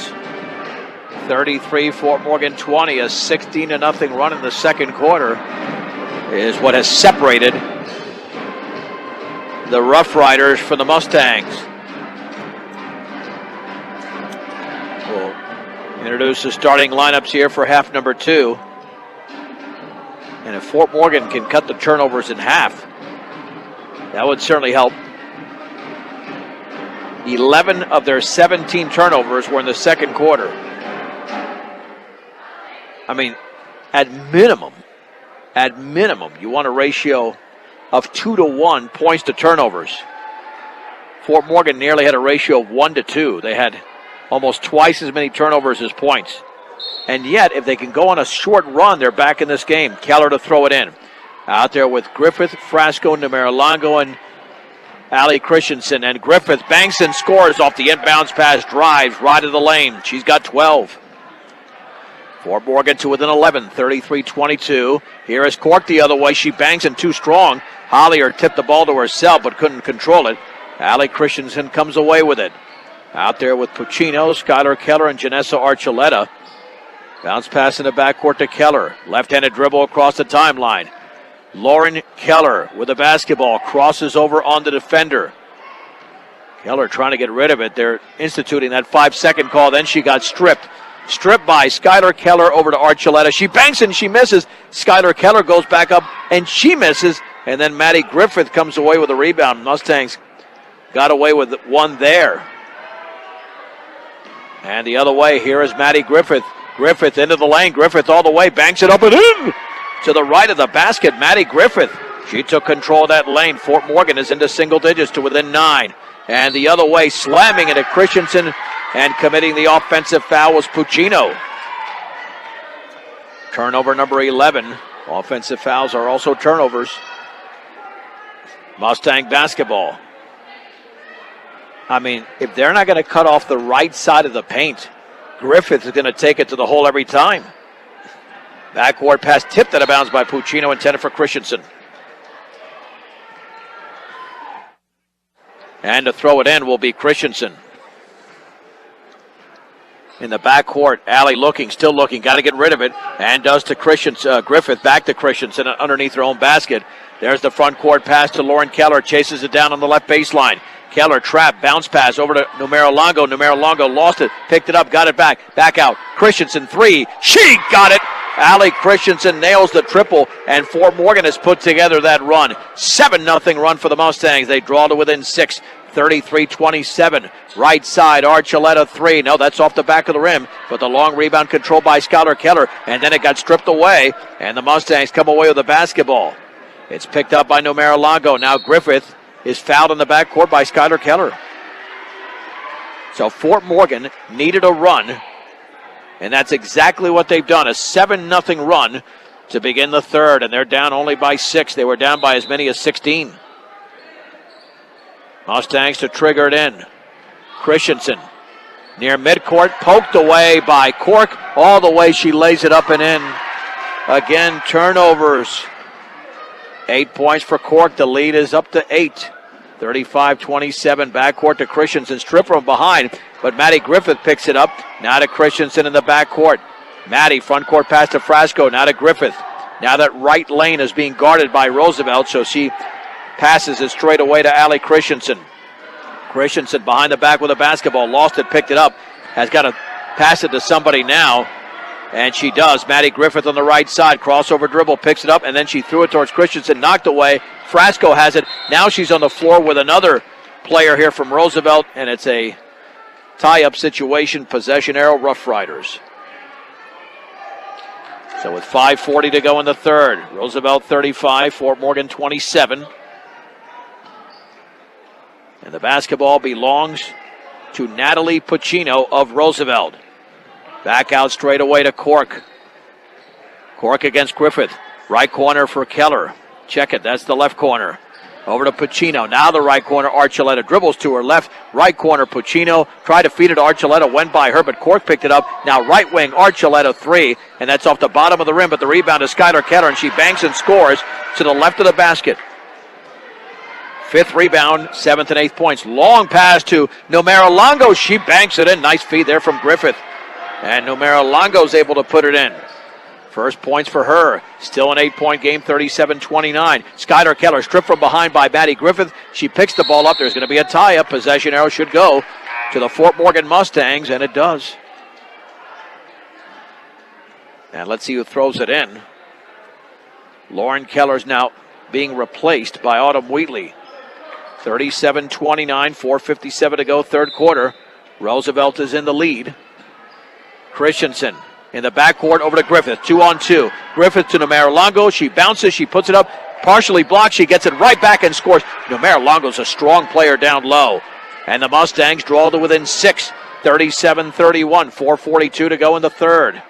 33, Fort Morgan 20. A 16-0 run in the second quarter is what has separated the Rough Riders from the Mustangs. We'll introduce the starting lineups here for half number 2. And if Fort Morgan can cut the turnovers in half, that would certainly help. 11 of their 17 turnovers were in the second quarter. I mean, at minimum, you want a ratio of 2-to-1 points to turnovers. Fort Morgan nearly had a ratio of 1-to-2. They had almost twice as many turnovers as points. And yet, if they can go on a short run, they're back in this game. Keller to throw it in. Out there with Griffith, Frasco, Numerolongo, and Allie Christensen. And Griffith banks and scores off the inbounds pass, drives right of the lane. She's got 12. Fort Morgan to within 11, 33-22. Here is Cork the other way. She bangs in too strong. Hollier tipped the ball to herself but couldn't control it. Allie Christensen comes away with it. Out there with Puccino, Skylar Keller, and Janessa Archuleta. Bounce pass in the backcourt to Keller. Left-handed dribble across the timeline. Lauren Keller with the basketball. Crosses over on the defender. Keller trying to get rid of it. They're instituting that 5-second call. Then she got stripped. Stripped by Skylar Keller over to Archuleta. She banks and she misses. Skylar Keller goes back up and she misses. And then Maddie Griffith comes away with a rebound. Mustangs got away with one there. And the other way, here is Maddie Griffith. Griffith into the lane. Griffith all the way. Banks it up and in. To the right of the basket, Maddie Griffith. She took control of that lane. Fort Morgan is into single digits to within 9. And the other way, slamming it at Christensen and committing the offensive foul was Puccino. Turnover number 11. Offensive fouls are also turnovers. Mustang basketball. I mean, if they're not going to cut off the right side of the paint, Griffith is going to take it to the hole every time. Backward pass tipped out of bounds by Puccino, intended for Christensen. And to throw it in will be Christensen. In the backcourt, Allie looking, still looking, got to get rid of it, and does to Christensen. Griffith back to Christensen underneath her own basket. There's the front court pass to Lauren Keller, chases it down on the left baseline. Keller trapped, bounce pass over to Numero Longo. Numero Longo lost it, picked it up, got it back out. Christensen, three. She got it. Allie Christensen nails the triple, and Fort Morgan has put together that run. 7-0 run for the Mustangs. They draw to within 6, 33-27. Right side, Archuleta, three. No, that's off the back of the rim, but the long rebound controlled by Skylar Keller, and then it got stripped away, and the Mustangs come away with the basketball. It's picked up by Numero Longo. Now Griffith is fouled in the backcourt by Skylar Keller. So Fort Morgan needed a run, and that's exactly what they've done. A 7-0 run to begin the third, and they're down only by 6. They were down by as many as 16. Mustangs to trigger it in. Christensen near midcourt, poked away by Cork. All the way she lays it up and in. Again, turnovers. 8 points for Cork. The lead is up to 8. 35-27. Backcourt to Christensen. Strip from behind, but Maddie Griffith picks it up. Now to Christensen in the backcourt. Maddie, front court pass to Frasco. Now to Griffith. Now that right lane is being guarded by Roosevelt, so she passes it straight away to Allie Christensen. Christensen behind the back with a basketball. Lost it, picked it up. Has got to pass it to somebody now. And she does. Maddie Griffith on the right side. Crossover dribble, picks it up, and then she threw it towards Christensen. Knocked away. Frasco has it. Now she's on the floor with another player here from Roosevelt, and it's a tie-up situation. Possession arrow, Rough Riders. So with 5:40 to go in the third. Roosevelt 35, Fort Morgan 27. And the basketball belongs to Natalie Puccino of Roosevelt. Back out straight away to Cork. Cork against Griffith. Right corner for Keller. Check it, that's the left corner. Over to Puccino. Now the right corner, Archuleta dribbles to her left. Right corner, Puccino. Tried to feed it to Archuleta, went by her, but Cork picked it up. Now right wing, Archuleta, three. And that's off the bottom of the rim, but the rebound is Skylar Keller, and she banks and scores to the left of the basket. 5th rebound, 7th and 8th points. Long pass to Numero Longo. She banks it in. Nice feed there from Griffith. And Numero Longo's able to put it in. First points for her. Still an 8-point game, 37-29. Skylar Keller stripped from behind by Maddie Griffith. She picks the ball up. There's going to be a tie-up. Possession arrow should go to the Fort Morgan Mustangs, and it does. And let's see who throws it in. Lauren Keller's now being replaced by Autumn Wheatley. 37-29, 4:57 to go, third quarter. Roosevelt is in the lead. Christensen in the backcourt over to Griffith, 2-on-2. Griffith to Numero Longo. She bounces, she puts it up, partially blocked. She gets it right back and scores. Numero Longo's a strong player down low. And the Mustangs draw to within 6, 37-31, 4:42 to go in the third.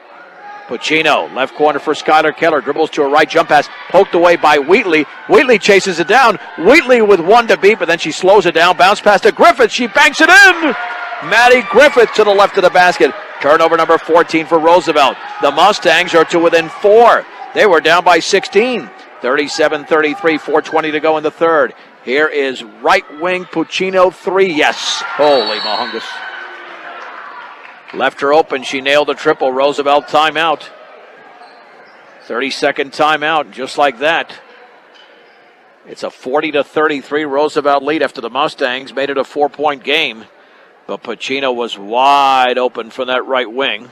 Puccino, left corner for Skylar Keller, dribbles to a right jump pass, poked away by Wheatley. Wheatley chases it down. Wheatley with one to beat, but then she slows it down. Bounce pass to Griffith. She banks it in. Maddie Griffith to the left of the basket. Turnover number 14 for Roosevelt. The Mustangs are to within 4. They were down by 16. 37-33, 4:20 to go in the third. Here is right wing Puccino, three. Yes. Holy mahungus. Left her open. She nailed a triple. Roosevelt timeout. 30-second timeout. Just like that. It's a 40-33 Roosevelt lead after the Mustangs made it a 4-point game. But Puccino was wide open from that right wing.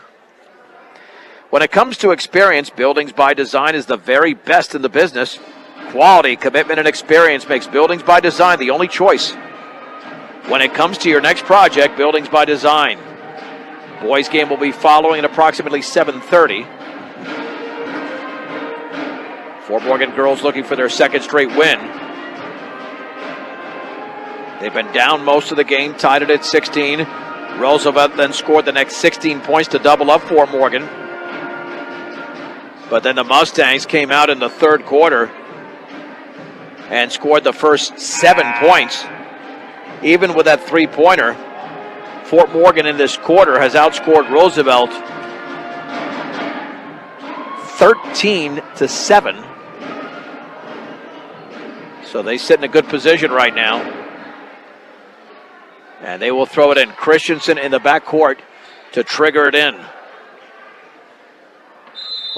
When it comes to experience, Buildings by Design is the very best in the business. Quality, commitment, and experience makes Buildings by Design the only choice. When it comes to your next project, Buildings by Design. Boys game will be following at approximately 7:30. Fort Morgan girls looking for their second straight win. They've been down most of the game, tied it at 16. Roosevelt then scored the next 16 points to double up Fort Morgan. But then the Mustangs came out in the third quarter and scored the first 7 points. Even with that three-pointer, Fort Morgan in this quarter has outscored Roosevelt 13-7. So they sit in a good position right now. And they will throw it in. Christensen in the backcourt to trigger it in.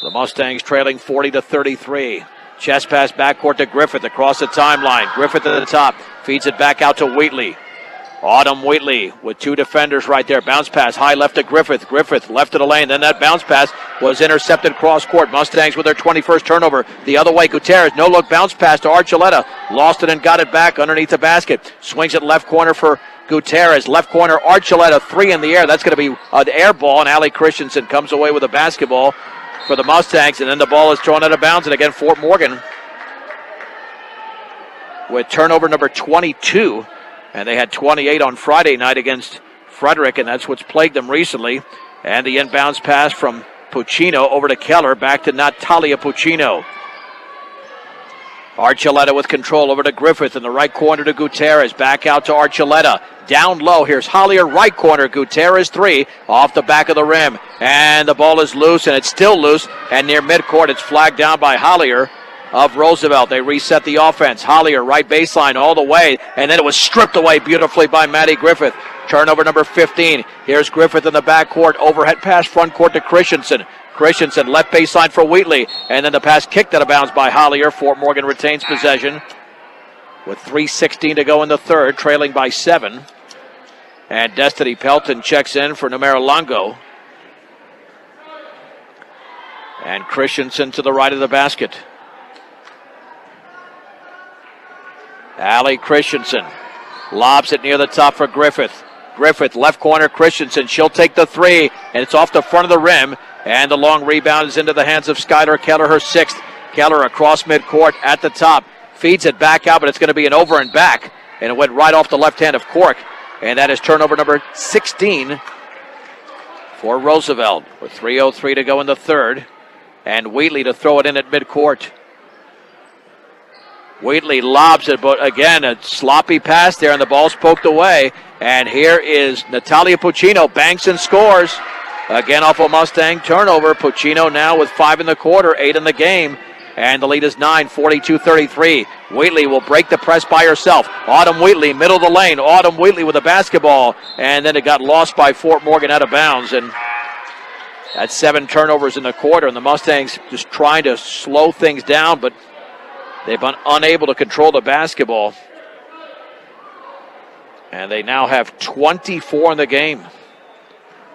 The Mustangs trailing 40-33. Chest pass backcourt to Griffith across the timeline. Griffith at the top. Feeds it back out to Wheatley. Autumn Wheatley with two defenders right there. Bounce pass high left to Griffith. Griffith left of the lane. Then that bounce pass was intercepted cross court. Mustangs with their 21st turnover. The other way, Gutierrez. No look bounce pass to Archuleta. Lost it and got it back underneath the basket. Swings it left corner for Gutierrez. Left corner, Archuleta. Three in the air. That's going to be an air ball. And Allie Christensen comes away with a basketball for the Mustangs. And then the ball is thrown out of bounds. And again, Fort Morgan with turnover number 22. And they had 28 on Friday night against Frederick, and that's what's plagued them recently. And the inbounds pass from Puccino over to Keller, back to Natalia Puccino. Archuleta with control over to Griffith in the right corner to Gutierrez. Back out to Archuleta. Down low, here's Hollier, right corner. Gutierrez three, off the back of the rim. And the ball is loose, and it's still loose. And near midcourt, it's flagged down by Hollier of Roosevelt. They reset the offense. Hollier, right baseline all the way, and then it was stripped away beautifully by Maddie Griffith. Turnover number 15. Here's Griffith in the backcourt. Overhead pass front court to Christensen. Christensen left baseline for Wheatley, and then the pass kicked out of bounds by Hollier. Fort Morgan retains possession with 3:16 to go in the third, trailing by 7. And Destiny Pelton checks in for Numero Longo. And Christensen to the right of the basket. Allie Christensen lobs it near the top for Griffith. Griffith, left corner, Christensen. She'll take the three, and it's off the front of the rim. And the long rebound is into the hands of Skylar Keller, her sixth. Keller across midcourt at the top. Feeds it back out, but it's going to be an over and back. And it went right off the left hand of Cork. And that is turnover number 16 for Roosevelt. With 3:03 to go in the third. And Wheatley to throw it in at midcourt. Wheatley lobs it, but again, a sloppy pass there, and the ball's poked away. And here is Natalia Puccino, banks and scores. Again off a Mustang turnover. Puccino now with 5 in the quarter, 8 in the game. And the lead is 9, 42-33. Wheatley will break the press by herself. Autumn Wheatley, middle of the lane. Autumn Wheatley with a basketball. And then it got lost by Fort Morgan out of bounds. And that's 7 turnovers in the quarter. And the Mustangs just trying to slow things down, but they've been unable to control the basketball. And they now have 24 in the game.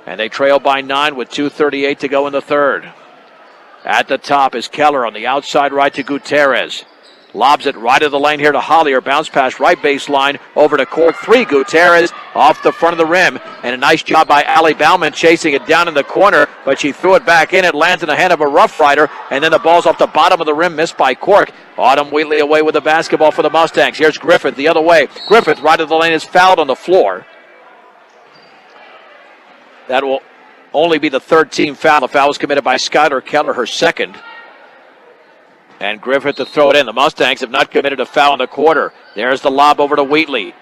And they trail by 9 with 2:38 to go in the third. At the top is Keller on the outside right to Gutierrez. Lobs it right of the lane here to Hollier. Bounce pass right baseline over to court 3. Gutierrez off the front of the rim. And a nice job by Allie Bauman chasing it down in the corner. But she threw it back in. It lands in the hand of a Rough Rider. And then the ball's off the bottom of the rim, missed by Cork. Autumn Wheatley away with the basketball for the Mustangs. Here's Griffith the other way. Griffith right of the lane is fouled on the floor. That will only be the third team foul. The foul was committed by Skylar Keller, her second. And Griffith to throw it in. The Mustangs have not committed a foul in the quarter. There's the lob over to Wheatley.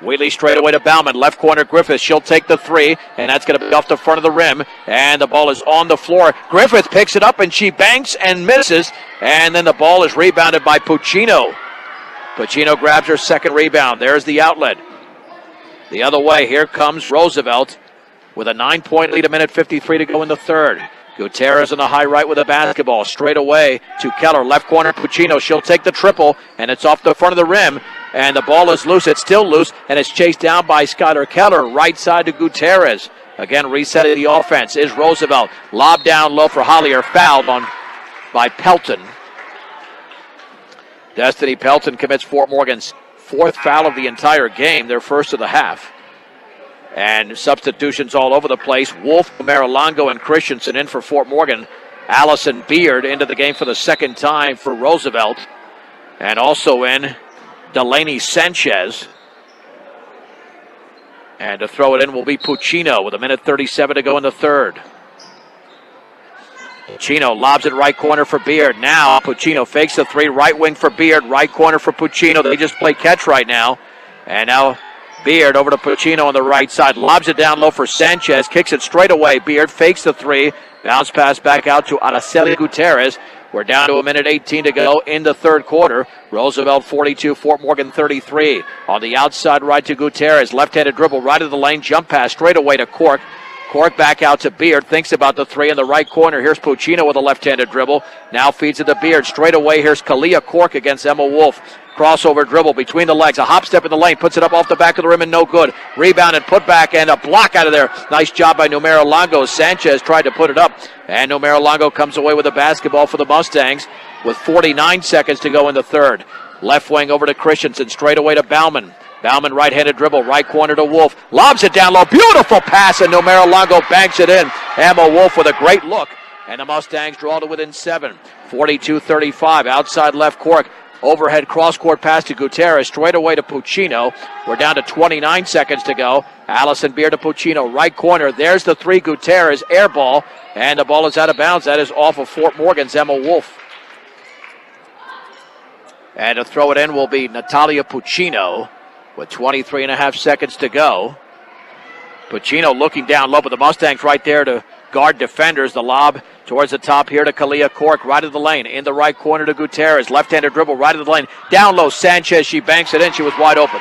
Wheatley straight away to Bauman. Left corner Griffith. She'll take the three. And that's going to be off the front of the rim. And the ball is on the floor. Griffith picks it up and she banks and misses. And then the ball is rebounded by Puccino. Puccino grabs her second rebound. There's the outlet. The other way. Here comes Roosevelt with a 9-point lead, 1:53 to go in the third. Gutierrez on the high right with a basketball. Straight away to Keller. Left corner, Puccino. She'll take the triple, and it's off the front of the rim. And the ball is loose. It's still loose, and it's chased down by Skylar Keller. Right side to Gutierrez. Again, resetting the offense is Roosevelt. Lob down low for Hollier. Fouled on by Pelton. Destiny Pelton commits Fort Morgan's 4th foul of the entire game, their first of the half. And substitutions all over the place. Wolf, Marilongo, and Christensen in for Fort Morgan. Allison Beard into the game for the second time for Roosevelt. And also in Delaney Sanchez. And to throw it in will be Puccino with 1:37 to go in the third. Puccino lobs it right corner for Beard. Now Puccino fakes the three. Right wing for Beard. Right corner for Puccino. They just play catch right now. And now Beard over to Puccino on the right side. Lobs it down low for Sanchez. Kicks it straight away. Beard fakes the three. Bounce pass back out to Araceli Gutierrez. We're down to 1:18 to go in the third quarter. Roosevelt 42, Fort Morgan 33. On the outside right to Gutierrez. Left-handed dribble right of the lane. Jump pass straight away to Cork. Cork back out to Beard. Thinks about the three in the right corner. Here's Puccino with a left-handed dribble. Now feeds it to Beard. Straight away, here's Kalia Cork against Emma Wolf. Crossover dribble between the legs. A hop step in the lane. Puts it up off the back of the rim and no good. Rebound and put back and a block out of there. Nice job by Numero Longo. Sanchez tried to put it up. And Numero Longo comes away with a basketball for the Mustangs with 49 seconds to go in the third. Left wing over to Christensen. Straight away to Bauman. Bauman right-handed dribble, right corner to Wolf. Lobs it down low. Beautiful pass, and Numero Longo banks it in. Emma Wolf with a great look. And the Mustangs draw to within 7. 42-35. Outside left Cork. Overhead cross-court pass to Gutierrez. Straight away to Puccino. We're down to 29 seconds to go. Allison Beer to Puccino. Right corner. There's the three. Gutierrez. Air ball. And the ball is out of bounds. That is off of Fort Morgan's Emma Wolf. And to throw it in will be Natalia Puccino with 23.5 seconds to go. Puccino looking down low, but the Mustangs right there to guard defenders. The lob towards the top here to Kalia Cork, right of the lane. In the right corner to Gutierrez. Left-handed dribble, right of the lane. Down low, Sanchez. She banks it in. She was wide open.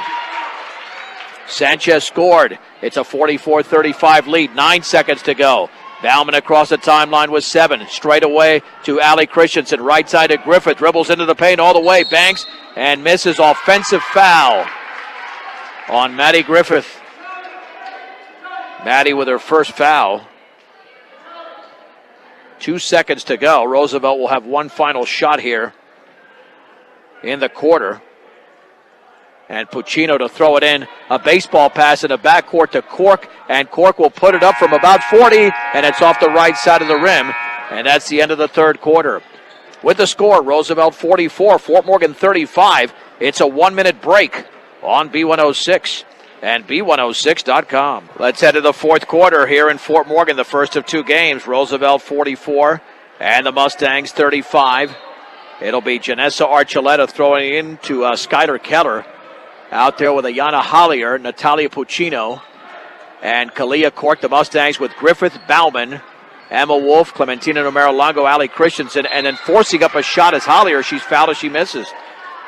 Sanchez scored. It's a 44-35 lead. 9 seconds to go. Bauman across the timeline with 7. Straight away to Allie Christensen. Right side to Griffith. Dribbles into the paint all the way. Banks and misses. Offensive foul on Maddie Griffith. Maddie with her first foul. 2 seconds to go. Roosevelt will have one final shot here in the quarter. And Puccino to throw it in. A baseball pass in the backcourt to Cork. And Cork will put it up from about 40. And it's off the right side of the rim. And that's the end of the third quarter. With the score, Roosevelt 44, Fort Morgan 35. It's a 1-minute break on B106 and B106.com. Let's head to the fourth quarter here in Fort Morgan, the first of 2 games. Roosevelt 44 and the Mustangs 35. It'll be Janessa Archuleta throwing in to Skylar Keller. Out there with Ayana Hollier, Natalia Puccino, and Kalia Cork. The Mustangs with Griffith, Bauman, Emma Wolf, Clementina Numero Longo, Allie Christensen, and then forcing up a shot as Hollier. She's fouled as she misses.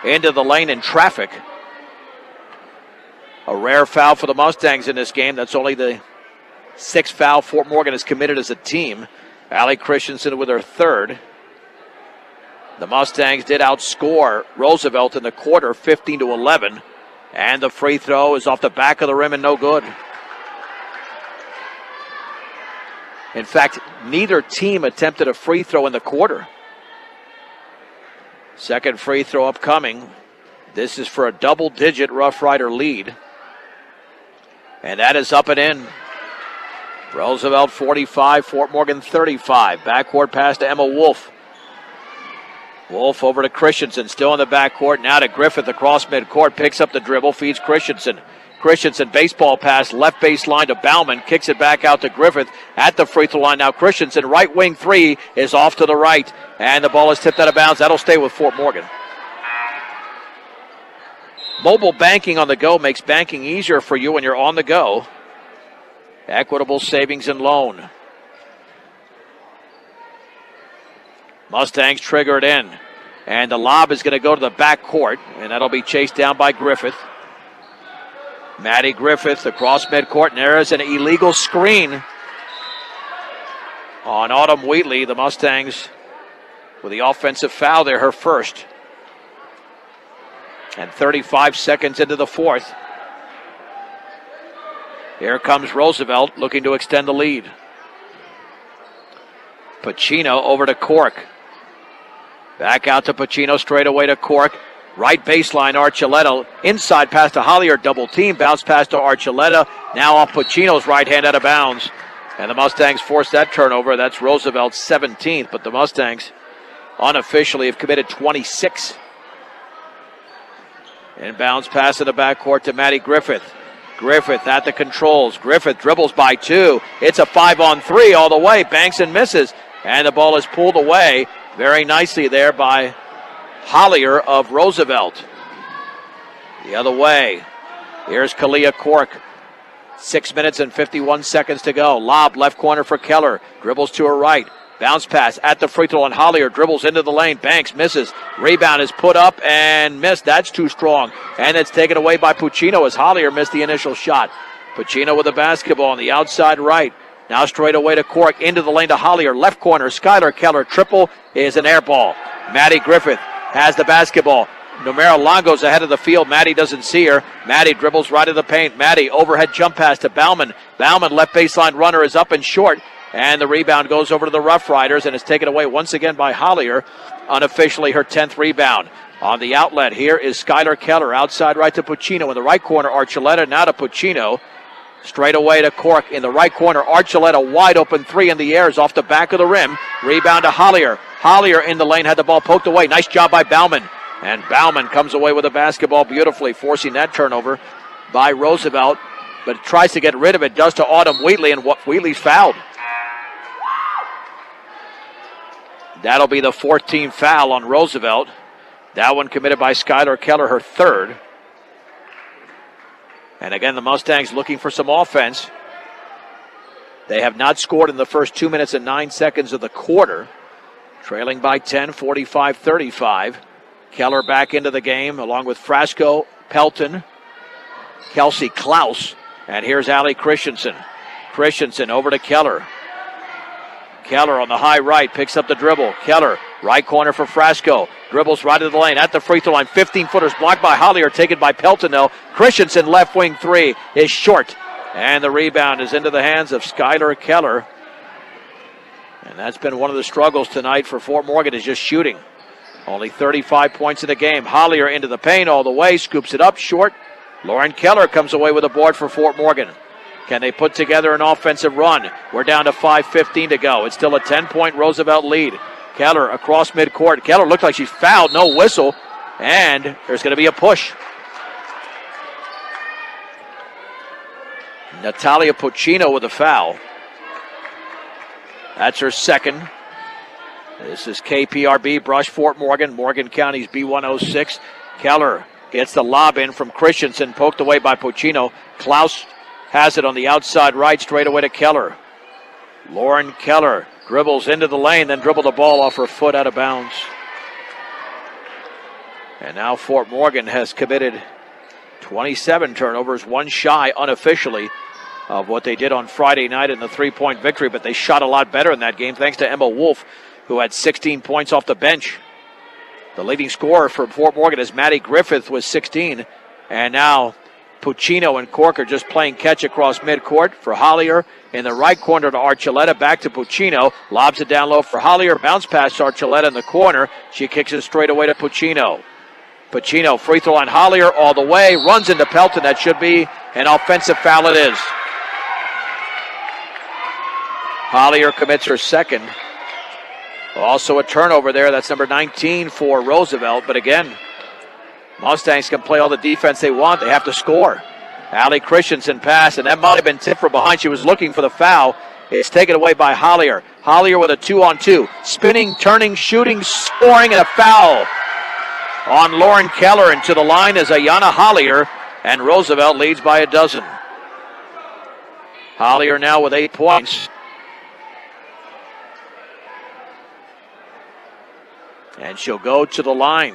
Into the lane in traffic. A rare foul for the Mustangs in this game. That's only the 6th foul Fort Morgan has committed as a team. Allie Christensen with her 3rd. The Mustangs did outscore Roosevelt in the quarter, 15-11. And the free throw is off the back of the rim and no good. In fact, neither team attempted a free throw in the quarter. Second free throw upcoming. This is for a double-digit Rough Rider lead. And that is up and in. Roosevelt 45, Fort Morgan 35. Backcourt pass to Emma Wolf. Wolf over to Christensen, still in the backcourt. Now to Griffith across midcourt, picks up the dribble, feeds Christensen. Christensen, baseball pass, left baseline to Bauman, kicks it back out to Griffith at the free throw line. Now Christensen, right wing 3, is off to the right, and the ball is tipped out of bounds. That'll stay with Fort Morgan. Mobile banking on the go makes banking easier for you when you're on the go. Equitable Savings and Loan. Mustangs trigger it in. And the lob is going to go to the back court, and that'll be chased down by Griffith. Maddie Griffith across midcourt, and there is an illegal screen on Autumn Wheatley. The Mustangs with the offensive foul there, her first. And 35 seconds into the fourth. Here comes Roosevelt looking to extend the lead. Puccino over to Cork. Back out to Puccino, straight away to Cork. Right baseline, Archuleta. Inside pass to Hollier, double team. Bounce pass to Archuleta. Now off Puccino's right hand out of bounds. And the Mustangs force that turnover. That's Roosevelt's 17th, but the Mustangs unofficially have committed 26. Inbounds pass in the backcourt to Maddie Griffith. Griffith at the controls. Griffith dribbles by 2. It's a 5-on-3 all the way. Banks and misses. And the ball is pulled away very nicely there by Hollier of Roosevelt. The other way. Here's Kalia Cork. 6 minutes and 51 seconds to go. Lob left corner for Keller. Dribbles to her right. Bounce pass at the free throw, and Hollier dribbles into the lane. Banks misses. Rebound is put up and missed. That's too strong. And it's taken away by Puccino as Hollier missed the initial shot. Puccino with the basketball on the outside right. Now straight away to Cork, into the lane to Hollier. Left corner, Skylar Keller. Triple is an air ball. Maddie Griffith has the basketball. Numero Longo's ahead of the field. Maddie doesn't see her. Maddie dribbles right to the paint. Maddie overhead jump pass to Bauman. Bauman, left baseline runner, is up and short. And the rebound goes over to the Rough Riders and is taken away once again by Hollier. Unofficially her 10th rebound. On the outlet, here is Skylar Keller. Outside right to Puccino. In the right corner, Archuleta. Now to Puccino. Straight away to Cork. In the right corner, Archuleta. Wide open three in the air is off the back of the rim. Rebound to Hollier. Hollier in the lane, had the ball poked away. Nice job by Bauman. And Bauman comes away with the basketball beautifully, forcing that turnover by Roosevelt. But tries to get rid of it, does to Autumn Wheatley, and Wheatley's fouled. That'll be the 14th foul on Roosevelt. That one committed by Skylar Keller, her third. And again, the Mustangs looking for some offense. They have not scored in the first 2 minutes and 9 seconds of the quarter. Trailing by 10, 45-35. Keller back into the game along with Frasco, Pelton, Kelsey Klaus. And here's Allie Christensen. Christensen over to Keller. Keller on the high right picks up the dribble. Keller, right corner for Frasco. Dribbles right to the lane at the free throw line. 15-footers blocked by Hollier, taken by Pelton though. Christensen left wing three is short. And the rebound is into the hands of Skylar Keller. And that's been one of the struggles tonight for Fort Morgan, is just shooting. Only 35 points in the game. Hollier into the paint all the way, scoops it up short. Lauren Keller comes away with a board for Fort Morgan. Can they put together an offensive run? We're down to 5:15 to go. It's still a 10-point Roosevelt lead. Keller across midcourt. Keller looked like she's fouled, no whistle. And there's going to be a push. Natalia Puccino with a foul. That's her second. This is KPRB, Brush, Fort Morgan, Morgan County's B106. Keller gets the lob in from Christensen, poked away by Puccino. Klaus has it on the outside right, straight away to Keller. Lauren Keller dribbles into the lane, then dribbled the ball off her foot out of bounds. And now Fort Morgan has committed 27 turnovers, one shy unofficially of what they did on Friday night in the three-point victory, but they shot a lot better in that game thanks to Emma Wolf, who had 16 points off the bench. The leading scorer for Fort Morgan is Maddie Griffith with 16. And now Puccino and Cork are just playing catch across midcourt for Hollier. In the right corner to Archuleta, back to Puccino. Lobs it down low for Hollier. Bounce pass to Archuleta in the corner. She kicks it straight away to Puccino. Puccino, free throw line, Hollier all the way. Runs into Pelton. That should be an offensive foul. It is. Hollier commits her second. Also a turnover there. That's number 19 for Roosevelt. But again, Mustangs can play all the defense they want. They have to score. Allie Christensen pass, and that might have been tipped from behind. She was looking for the foul. It's taken away by Hollier. Hollier with a 2-on-2. Spinning, turning, shooting, scoring, and a foul on Lauren Keller. And to the line is Ayanna Hollier, and Roosevelt leads by a dozen. Hollier now with 8 points. And she'll go to the line.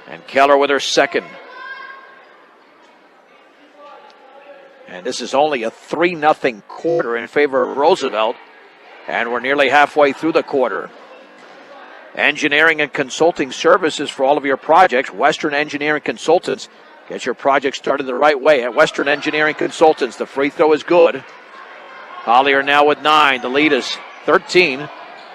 And Keller with her second. And this is only a 3-0 quarter in favor of Roosevelt. And we're nearly halfway through the quarter. Engineering and consulting services for all of your projects. Western Engineering Consultants. Get your project started the right way at Western Engineering Consultants. The free throw is good. Hollier now with 9. The lead is 13.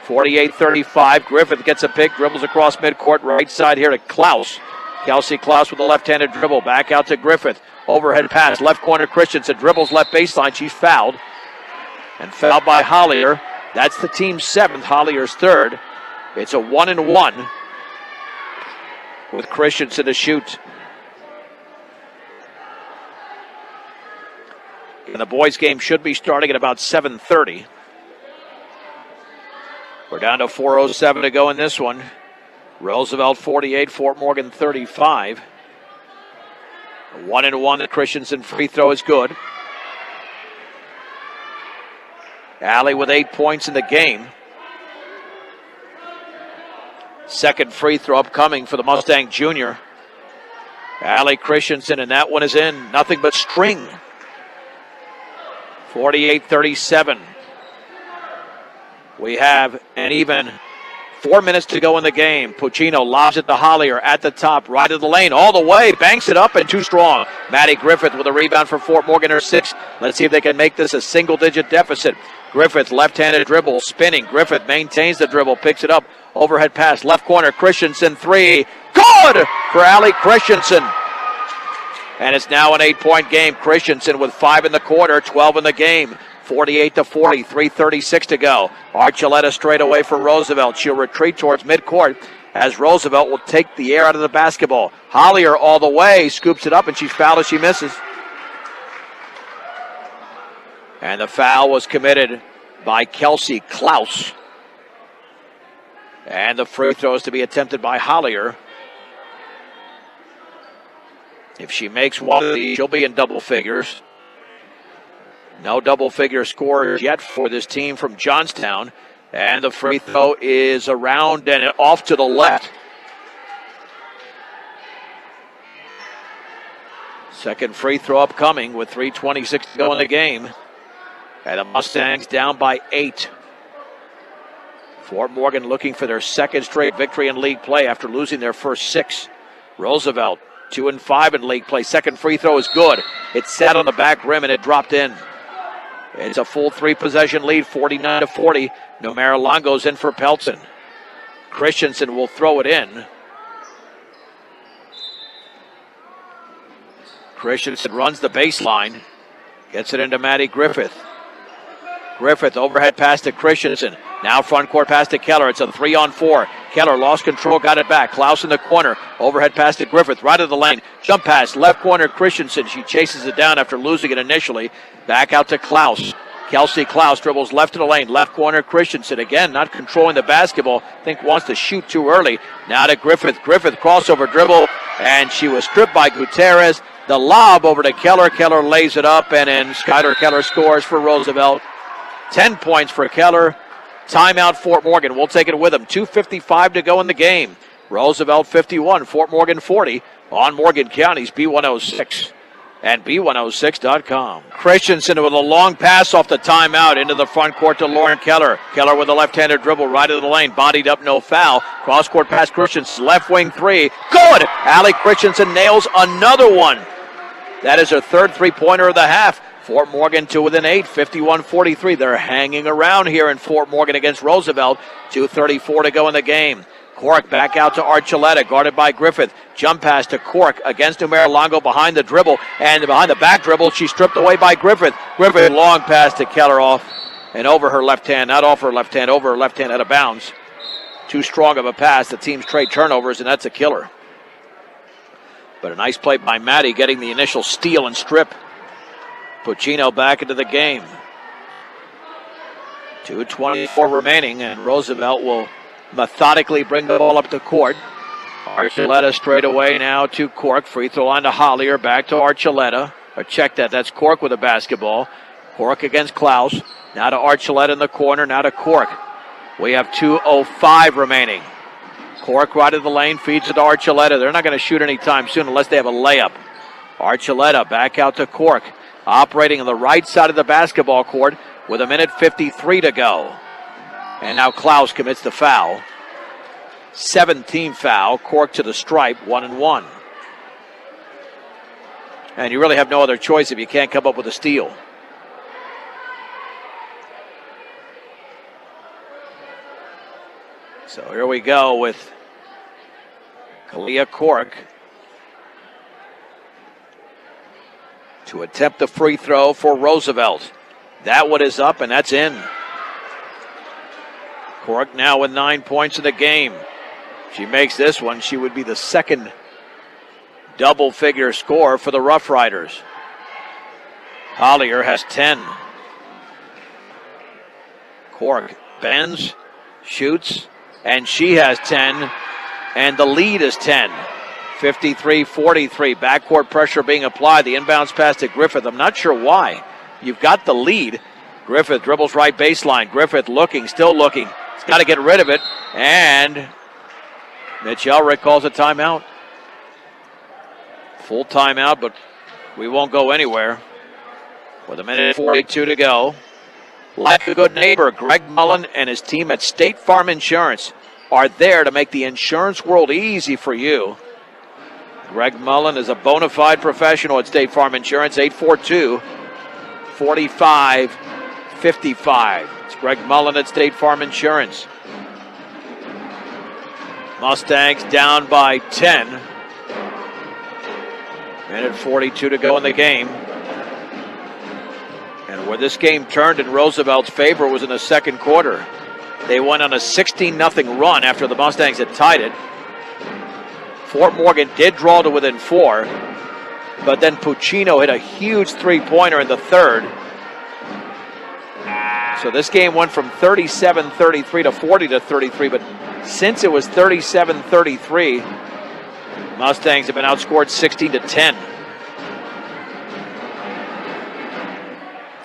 48-35. Griffith gets a pick, dribbles across midcourt, right side here to Klaus. Kelsey Klaus with a left-handed dribble. Back out to Griffith. Overhead pass, left corner Christensen. Dribbles left baseline. She's fouled. And fouled by Hollier. That's the team's 7th, Hollier's 3rd. It's a 1-and-1 with Christensen to shoot. And the boys' game should be starting at about 7:30. We're down to 4:07 to go in this one. Roosevelt 48, Fort Morgan 35. 1-and-1. The Christensen free throw is good. Allie with 8 points in the game. Second free throw upcoming for the Mustang junior. Allie Christensen, and that one is in. Nothing but string. 48-37. We have an even 4 minutes to go in the game. Puccino lobs it to Hollier at the top, right of the lane, all the way, banks it up and too strong. Maddie Griffith with a rebound for Fort Morgan, her 6th. Let's see if they can make this a single-digit deficit. Griffith, left-handed dribble, spinning. Griffith maintains the dribble, picks it up, overhead pass, left corner, Christensen, 3. Good for Allie Christensen. And it's now an 8-point game. Christensen with 5 in the quarter, 12 in the game. 48-40, 3:36 to go. Archuleta straight away for Roosevelt. She'll retreat towards midcourt as Roosevelt will take the air out of the basketball. Hollier all the way, scoops it up, and she's fouled as she misses. And the foul was committed by Kelsey Klaus. And the free throw is to be attempted by Hollier. If she makes one of these, she'll be in double figures. No double-figure scorers yet for this team from Johnstown. And the free throw is around and off to the left. Second free throw upcoming with 3:26 to go in the game. And the Mustangs down by 8. Fort Morgan looking for their second straight victory in league play after losing their first 6. Roosevelt 2-5 in league play. Second free throw is good. It sat on the back rim and it dropped in. It's a full 3-possession lead, 49-40. Nomera Longo's in for Pelton. Christensen will throw it in. Christensen runs the baseline. Gets it into Maddie Griffith. Griffith overhead pass to Christensen. Now front court pass to Keller. It's a 3-on-4. Keller lost control, got it back. Klaus in the corner. Overhead pass to Griffith, right of the lane. Jump pass, left corner, Christensen. She chases it down after losing it initially. Back out to Klaus. Kelsey Klaus dribbles left of the lane. Left corner, Christensen. Again, not controlling the basketball. I think wants to shoot too early. Now to Griffith. Griffith crossover dribble. And she was stripped by Gutierrez. The lob over to Keller. Keller lays it up and in. Skylar Keller scores for Roosevelt. 10 points for Keller. Timeout Fort Morgan. We'll take it with them. 2:55 to go in the game. Roosevelt 51, Fort Morgan 40 on Morgan County's B106 and B106.com. Christensen with a long pass off the timeout into the front court to Lauren Keller. Keller with a left-handed dribble right of the lane. Bodied up, no foul. Cross-court pass Christensen. Left wing 3. Good! Allie Christensen nails another one. That is her third three-pointer of the half. Fort Morgan 2 within 8, 51-43. They're hanging around here in Fort Morgan against Roosevelt. 2:34 to go in the game. Cork back out to Archuleta, guarded by Griffith. Jump pass to Cork against Numera Longo behind the dribble. And behind the back dribble, she's stripped away by Griffith. Griffith, long pass to Keller off and over her left hand. Not off her left hand, over her left hand out of bounds. Too strong of a pass. The team's trade turnovers, and that's a killer. But a nice play by Maddie, getting the initial steal and strip. Puccino back into the game. 2:24 remaining, and Roosevelt will methodically bring the ball up the court. Archuleta straight away now to Cork. Free throw line to Hollier. Back to Archuleta. Or check that. That's Cork with a basketball. Cork against Klaus. Now to Archuleta in the corner. Now to Cork. We have 2:05 remaining. Cork right of the lane. Feeds it to Archuleta. They're not going to shoot anytime soon unless they have a layup. Archuleta back out to Cork. Operating on the right side of the basketball court with 1:53 to go. And now Klaus commits the foul. 7th foul. Cork to the stripe, 1-1. And you really have no other choice if you can't come up with a steal. So here we go with Kalia Cork to attempt the free throw for Roosevelt. That one is up, and that's in. Cork now with 9 points in the game. If she makes this one, she would be the second double-figure score for the Rough Riders. Hollier has 10. Cork bends, shoots, and she has 10, and the lead is 10. 53-43. Backcourt pressure being applied. The inbounds pass to Griffith. I'm not sure why. You've got the lead. Griffith dribbles right baseline. Griffith looking, still looking. He's got to get rid of it. And Mitch Elrick calls a timeout. Full timeout, but we won't go anywhere. With a minute 42 to go. Like a good neighbor, Greg Mullen and his team at State Farm Insurance are there to make the insurance world easy for you. Greg Mullen is a bona fide professional at State Farm Insurance, 842-4555. It's Greg Mullen at State Farm Insurance. Mustangs down by 10. Minute 42 to go in the game. And where this game turned in Roosevelt's favor was in the second quarter. They went on a 16-0 run after the Mustangs had tied it. Fort Morgan did draw to within 4, but then Puccino hit a huge three-pointer in the third. So this game went from 37-33 to 40-33, but since it was 37-33, Mustangs have been outscored 16-10.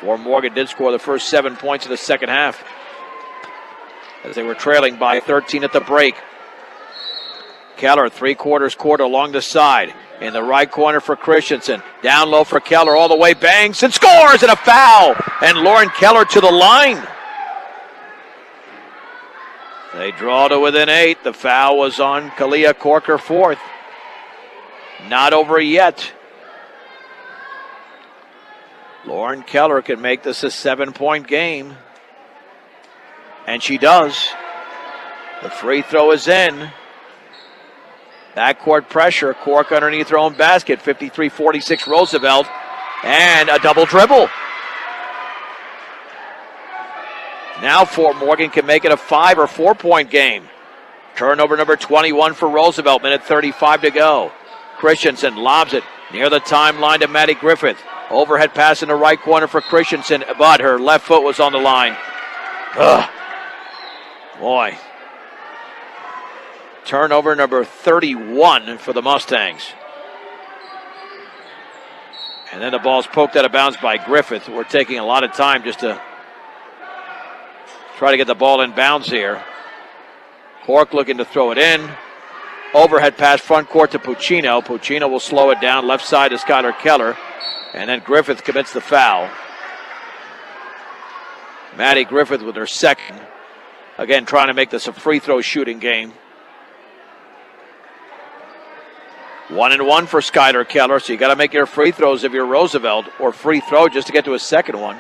Fort Morgan did score the first 7 points in the second half as they were trailing by 13 at the break. Keller, three-quarters court along the side. In the right corner for Christensen. Down low for Keller, all the way, bangs and scores, and a foul. And Lauren Keller to the line. They draw to within 8. The foul was on Kalia Corker, fourth. Not over yet. Lauren Keller can make this a 7-point game. And she does. The free throw is in. Backcourt pressure. Cork underneath her own basket. 53-46 Roosevelt. And a double dribble. Now Fort Morgan can make it a 5 or 4 point game. Turnover number 21 for Roosevelt. Minute 35 to go. Christensen lobs it near the timeline to Maddie Griffith. Overhead pass in the right corner for Christensen, but her left foot was on the line. Ugh. Boy. Turnover number 31 for the Mustangs. And then the ball's poked out of bounds by Griffith. We're taking a lot of time just to try to get the ball in bounds here. Cork looking to throw it in. Overhead pass front court to Puccino. Puccino will slow it down. Left side to Skylar Keller. And then Griffith commits the foul. Maddie Griffith with her second. Again, trying to make this a free throw shooting game. 1-1 for Skylar Keller, so you got to make your free throws if you're Roosevelt, or free throw just to get to a second one.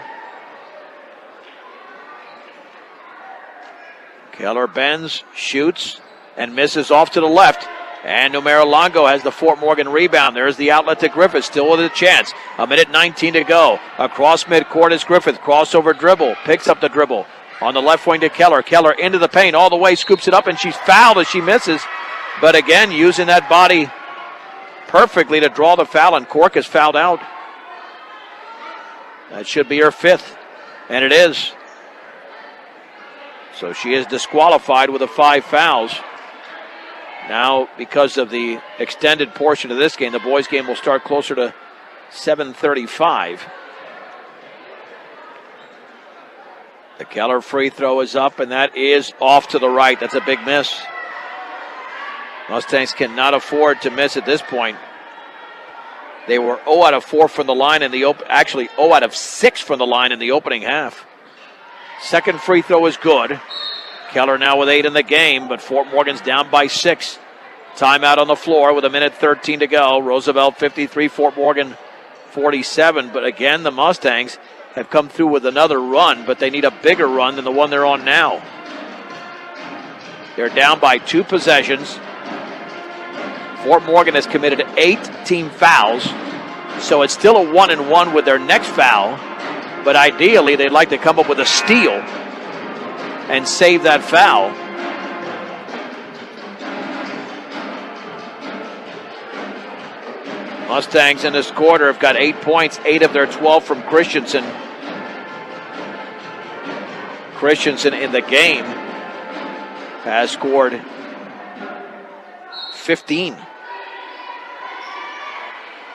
Keller bends, shoots, and misses off to the left. And Numero Longo has the Fort Morgan rebound. There's the outlet to Griffith, still with a chance. A minute 19 to go. Across midcourt is Griffith. Crossover dribble. Picks up the dribble. On the left wing to Keller. Keller into the paint all the way. Scoops it up, and she's fouled as she misses. But again, using that body perfectly to draw the foul, and Cork is fouled out. That should be her fifth. And it is. So she is disqualified with the 5 fouls. Now, because of the extended portion of this game, the boys' game will start closer to 7:35. The Keller free throw is up, and that is off to the right. That's a big miss. Mustangs cannot afford to miss at this point. They were 0 out of 4 from the line in the actually 0 out of 6 from the line in the opening half. Second free throw is good. Keller now with 8 in the game, but Fort Morgan's down by 6. Timeout on the floor with a minute 13 to go. Roosevelt 53, Fort Morgan 47. But again, the Mustangs have come through with another run, but they need a bigger run than the one they're on now. They're down by 2 possessions. Fort Morgan has committed 8 team fouls, so it's still a 1-1 with their next foul. But ideally, they'd like to come up with a steal and save that foul. Mustangs in this quarter have got 8 points, 8 of their 12 from Christensen. Christensen in the game has scored 15.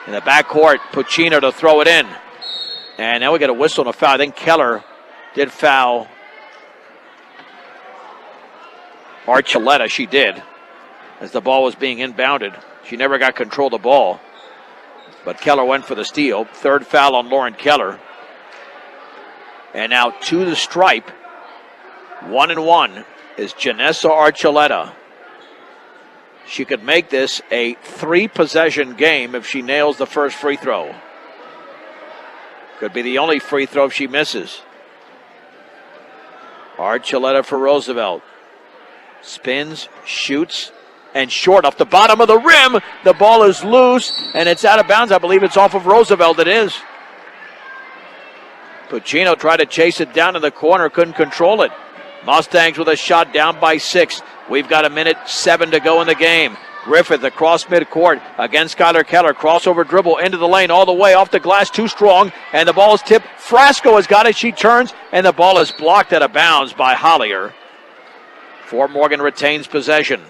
In the backcourt, Puccino to throw it in. And now we get a whistle and a foul. I think Keller did foul Archuleta. She did, as the ball was being inbounded. She never got control of the ball, but Keller went for the steal. Third foul on Lauren Keller. And now to the stripe, 1-1 is Janessa Archuleta. She could make this a 3-possession game if she nails the first free throw. Could be the only free throw if she misses. Archuleta for Roosevelt. Spins, shoots, and short off the bottom of the rim. The ball is loose, and it's out of bounds. I believe it's off of Roosevelt. It is. Puccino tried to chase it down in the corner, couldn't control it. Mustangs with a shot down by 6. We've got 1:07 to go in the game. Griffith across midcourt against Skylar Keller. Crossover dribble into the lane all the way off the glass, too strong, and the ball is tipped. Frasco has got it. She turns, and the ball is blocked out of bounds by Hollier. Fort Morgan retains possession.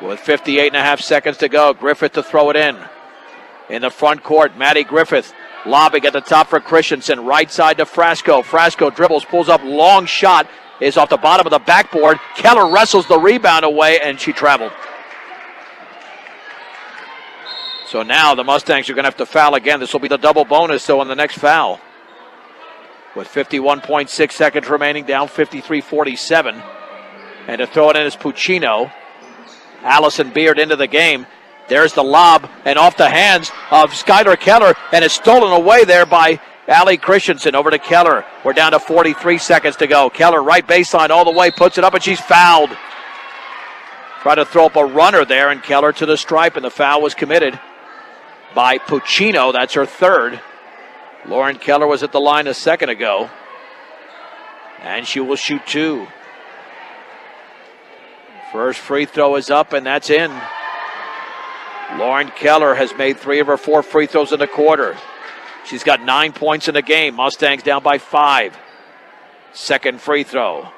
With 58.5 seconds to go, Griffith to throw it in. In the front court, Maddie Griffith lobbing at the top for Christensen. Right side to Frasco. Frasco dribbles, pulls up, long shot. Is off the bottom of the backboard. Keller wrestles the rebound away, and she traveled. So now the Mustangs are going to have to foul again. This will be the double bonus, though, on the next foul. With 51.6 seconds remaining, down 53-47. And to throw it in is Puccino. Allison Beard into the game. There's the lob, and off the hands of Skylar Keller, and it's stolen away there by Allie Christensen. Over to Keller. We're down to 43 seconds to go. Keller right baseline all the way, puts it up, and she's fouled. Tried to throw up a runner there, and Keller to the stripe, and the foul was committed by Puccino. That's her third. Lauren Keller was at the line a second ago, and she will shoot 2. First free throw is up, and that's in. Lauren Keller has made 3 of her 4 free throws in the quarter. She's got 9 points in the game. Mustangs down by 5. Second free throw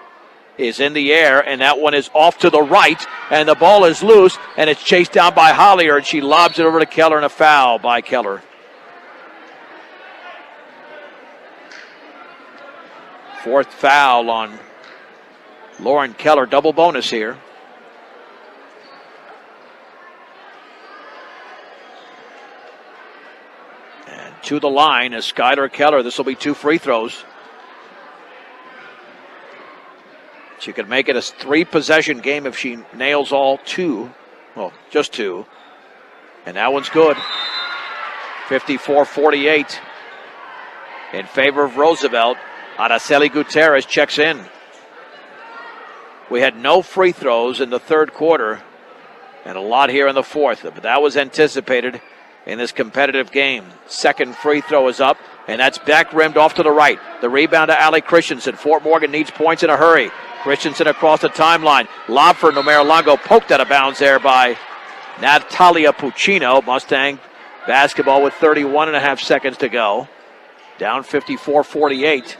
is in the air, and that one is off to the right, and the ball is loose, and it's chased down by Hollier, and she lobs it over to Keller, and a foul by Keller. Fourth foul on Lauren Keller. Double bonus here. To the line is Skylar Keller. This will be 2 free throws. She could make it a 3-possession game if she nails all 2. Well, just 2. And that one's good. 54-48 in favor of Roosevelt. Araceli Gutierrez checks in. We had no free throws in the third quarter and a lot here in the fourth, but that was anticipated in this competitive game. Second free throw is up, and that's back rimmed off to the right. The rebound to Allie Christensen. Fort Morgan needs points in a hurry. Christensen across the timeline. Lob for Nomera Longo, poked out of bounds there by Natalia Puccino. Mustang basketball with 31.5 seconds to go. Down 54-48.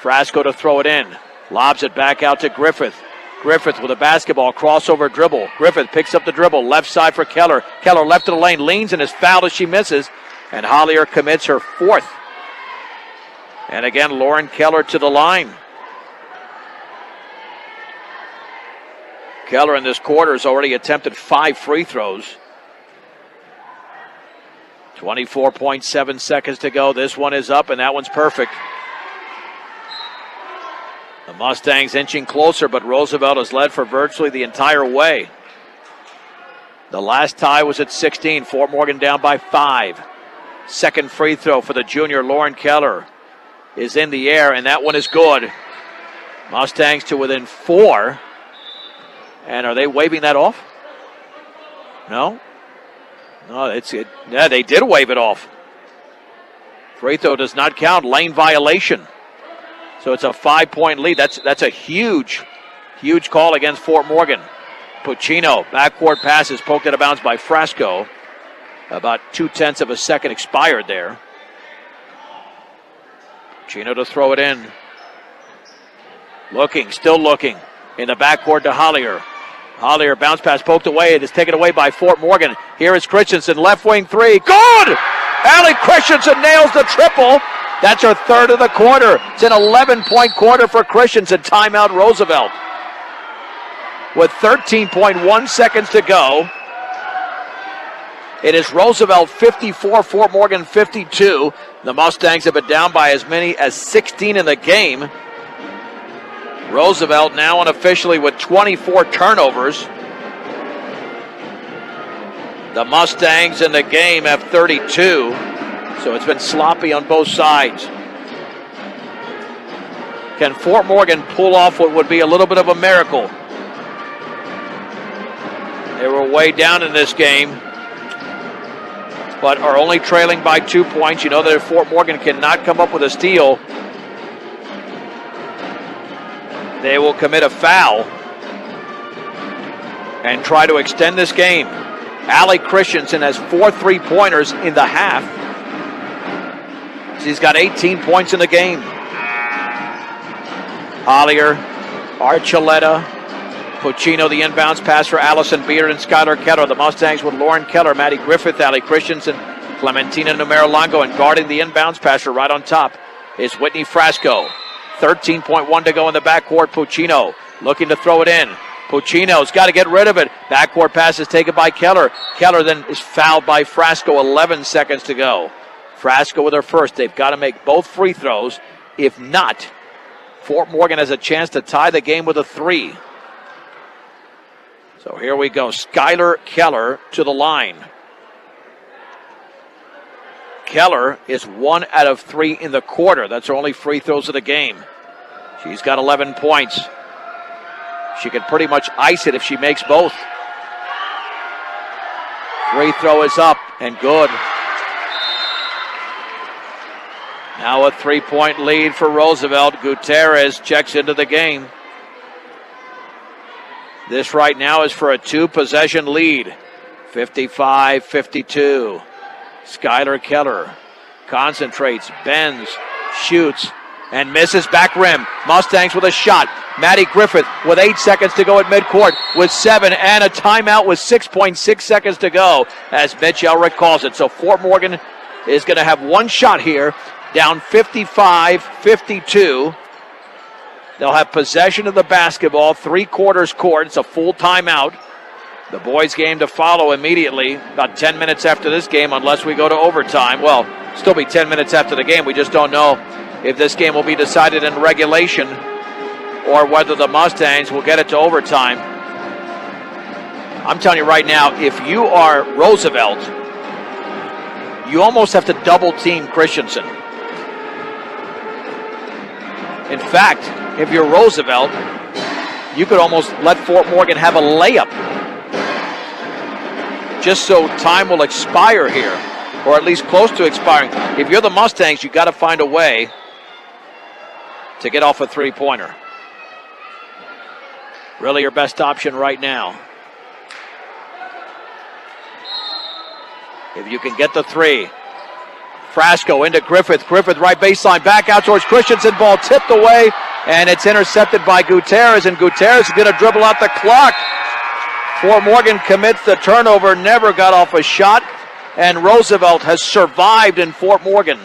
Frasco to throw it in. Lobs it back out to Griffith. Griffith with a basketball, crossover dribble. Griffith picks up the dribble, left side for Keller. Keller left of the lane, leans and is fouled as she misses. And Hollier commits her 4th. And again, Lauren Keller to the line. Keller in this quarter has already attempted 5 free throws. 24.7 seconds to go. This one is up, and that one's perfect. The Mustangs inching closer, but Roosevelt has led for virtually the entire way. The last tie was at 16. Fort Morgan down by 5. Second free throw for the junior Lauren Keller is in the air, and that one is good. Mustangs to within 4. And are they waving that off? No? No, yeah, they did wave it off. Free throw does not count. Lane violation. So it's a 5-point lead. That's a huge call against Fort Morgan. Puccino, backcourt passes, poked out of bounds by Frasco. About 0.2 of a second expired there. Puccino to throw it in. Still looking. In the backcourt to Hollier. Hollier, bounce pass poked away. It is taken away by Fort Morgan. Here is Christensen, left wing 3. Good! Allie Christensen nails the triple. That's her 3rd of the quarter. It's an 11-point quarter for Christensen. Timeout Roosevelt. With 13.1 seconds to go. It is Roosevelt 54, Fort Morgan 52. The Mustangs have been down by as many as 16 in the game. Roosevelt now unofficially with 24 turnovers. The Mustangs in the game have 32, so it's been sloppy on both sides. Can Fort Morgan pull off what would be a little bit of a miracle? They were way down in this game, but are only trailing by 2 points. You know that if Fort Morgan cannot come up with a steal, they will commit a foul and try to extend this game. Allie Christensen has 4 3-pointers in the half. She's got 18 points in the game. Hollier, Archuleta, Puccino, the inbounds pass for Allison Beard and Skylar Keller. The Mustangs with Lauren Keller, Maddie Griffith, Allie Christensen, Clementina Numero-Longo, and guarding the inbounds passer right on top is Whitney Frasco. 13.1 to go in the backcourt. Puccino looking to throw it in. Puccino's got to get rid of it. Backcourt pass is taken by Keller. Keller then is fouled by Frasco. 11 seconds to go. Frasco with her first. They've got to make both free throws. If not, Fort Morgan has a chance to tie the game with a 3. So here we go. Skylar Keller to the line. Keller is 1 out of 3 in the quarter. That's her only free throws of the game. She's got 11 points. She can pretty much ice it if she makes both. Free throw is up and good. Now a 3-point lead for Roosevelt. Gutierrez checks into the game. This right now is for a 2-possession lead. 55-52. Skylar Keller concentrates, bends, shoots, and misses. Back rim. Mustangs with a shot. Maddie Griffith with 8 seconds to go at midcourt with 7 and a timeout with 6.6 seconds to go as Mitch Elrick calls it. So Fort Morgan is going to have one shot here, down 55-52. They'll have possession of the basketball, 3/4 court. It's a full timeout. The boys' game to follow immediately, about 10 minutes after this game, unless we go to overtime. Well, still be 10 minutes after the game. We just don't know if this game will be decided in regulation or whether the Mustangs will get it to overtime. I'm telling you right now, if you are Roosevelt, you almost have to double team Christensen. In fact, if you're Roosevelt, you could almost let Fort Morgan have a layup, just so time will expire here, or at least close to expiring. If you're the Mustangs, you got to find a way to get off a 3-pointer. Really your best option right now. If you can get the 3. Frasco into Griffith. Griffith right baseline, back out towards Christensen. Ball tipped away, and it's intercepted by Gutierrez, and Gutierrez is going to dribble out the clock. Fort Morgan commits the turnover, never got off a shot, and Roosevelt has survived in Fort Morgan.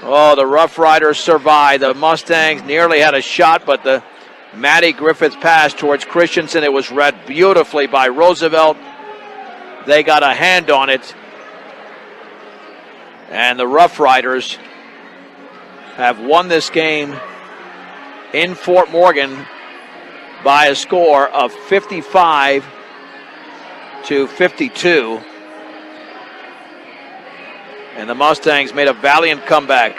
Oh, the Rough Riders survived. The Mustangs nearly had a shot, but the Maddie Griffith pass towards Christensen, it was read beautifully by Roosevelt. They got a hand on it, and the Rough Riders have won this game in Fort Morgan by a score of 55-52. And the Mustangs made a valiant comeback.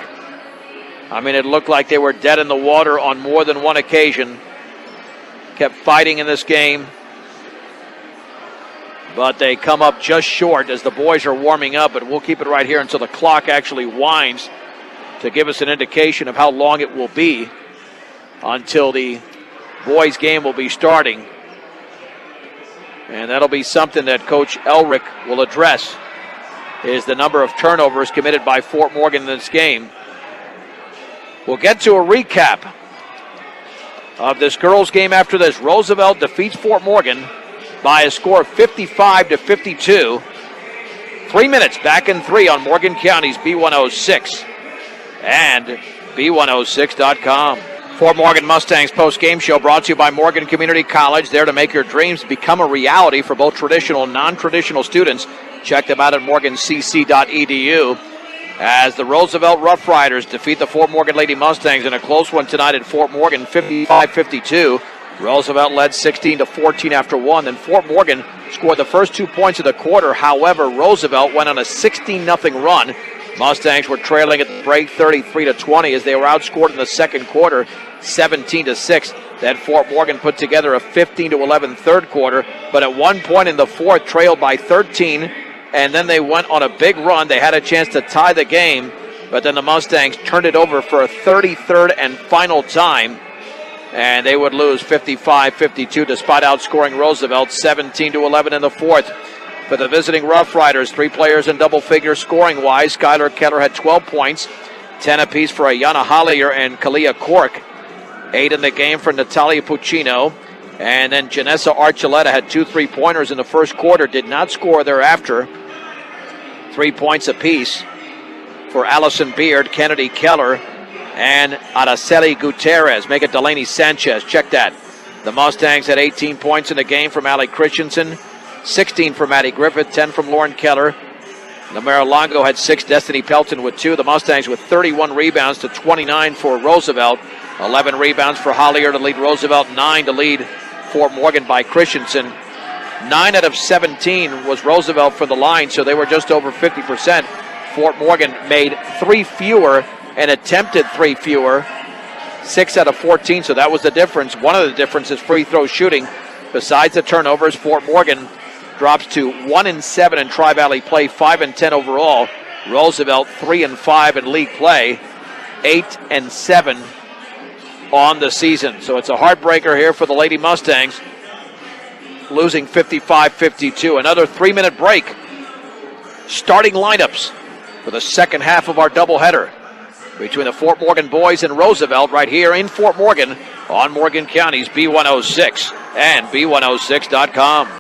I mean, it looked like they were dead in the water on more than one occasion. Kept fighting in this game. But they come up just short as the boys are warming up. But we'll keep it right here until the clock actually winds to give us an indication of how long it will be until the boys' game will be starting. And that'll be something that Coach Elrick will address, is the number of turnovers committed by Fort Morgan in this game. We'll get to a recap of this girls' game after this. Roosevelt defeats Fort Morgan by a score of 55-52. 3 minutes back in 3 on Morgan County's B106 and B106.com. Fort Morgan Mustangs post-game show brought to you by Morgan Community College, there to make your dreams become a reality for both traditional and non-traditional students. Check them out at morgancc.edu. As the Roosevelt Rough Riders defeat the Fort Morgan Lady Mustangs in a close one tonight at Fort Morgan, 55-52. Roosevelt led 16-14 after one. Then Fort Morgan scored the first 2 points of the quarter. However, Roosevelt went on a 16-0 run. Mustangs were trailing at the break 33-20 as they were outscored in the second quarter 17-6. Then Fort Morgan put together a 15-11 third quarter, but at one point in the fourth trailed by 13, and then they went on a big run. They had a chance to tie the game, but then the Mustangs turned it over for a 33rd and final time, and they would lose 55-52 despite outscoring Roosevelt 17-11 in the fourth. For the visiting Rough Riders, 3 players in double figures scoring-wise. Skylar Keller had 12 points, 10 apiece for Ayana Hollier and Kalia Cork. 8 in the game for Natalia Puccino. And then Janessa Archuleta had 2 3-pointers in the first quarter, did not score thereafter. 3 points apiece for Allison Beard, Kennedy Keller, and Araceli Gutierrez. Make it Delaney Sanchez. Check that. The Mustangs had 18 points in the game from Allie Christensen, 16 from Maddie Griffith, 10 from Lauren Keller. Namara Longo had 6, Destiny Pelton with 2. The Mustangs with 31 rebounds to 29 for Roosevelt. 11 rebounds for Hollier to lead Roosevelt, 9 to lead Fort Morgan by Christensen. 9 out of 17 was Roosevelt for the line, so they were just over 50%. Fort Morgan made 3 fewer and attempted 3 fewer, 6 out of 14, so that was the difference. One of the differences, free throw shooting. Besides the turnovers, Fort Morgan drops to 1-7 in Tri-Valley play, 5-10 overall. Roosevelt 3-5 in league play, 8-7 on the season. So it's a heartbreaker here for the Lady Mustangs, losing 55-52. Another 3-minute break. Starting lineups for the second half of our doubleheader between the Fort Morgan boys and Roosevelt right here in Fort Morgan on Morgan County's B106 and B106.com.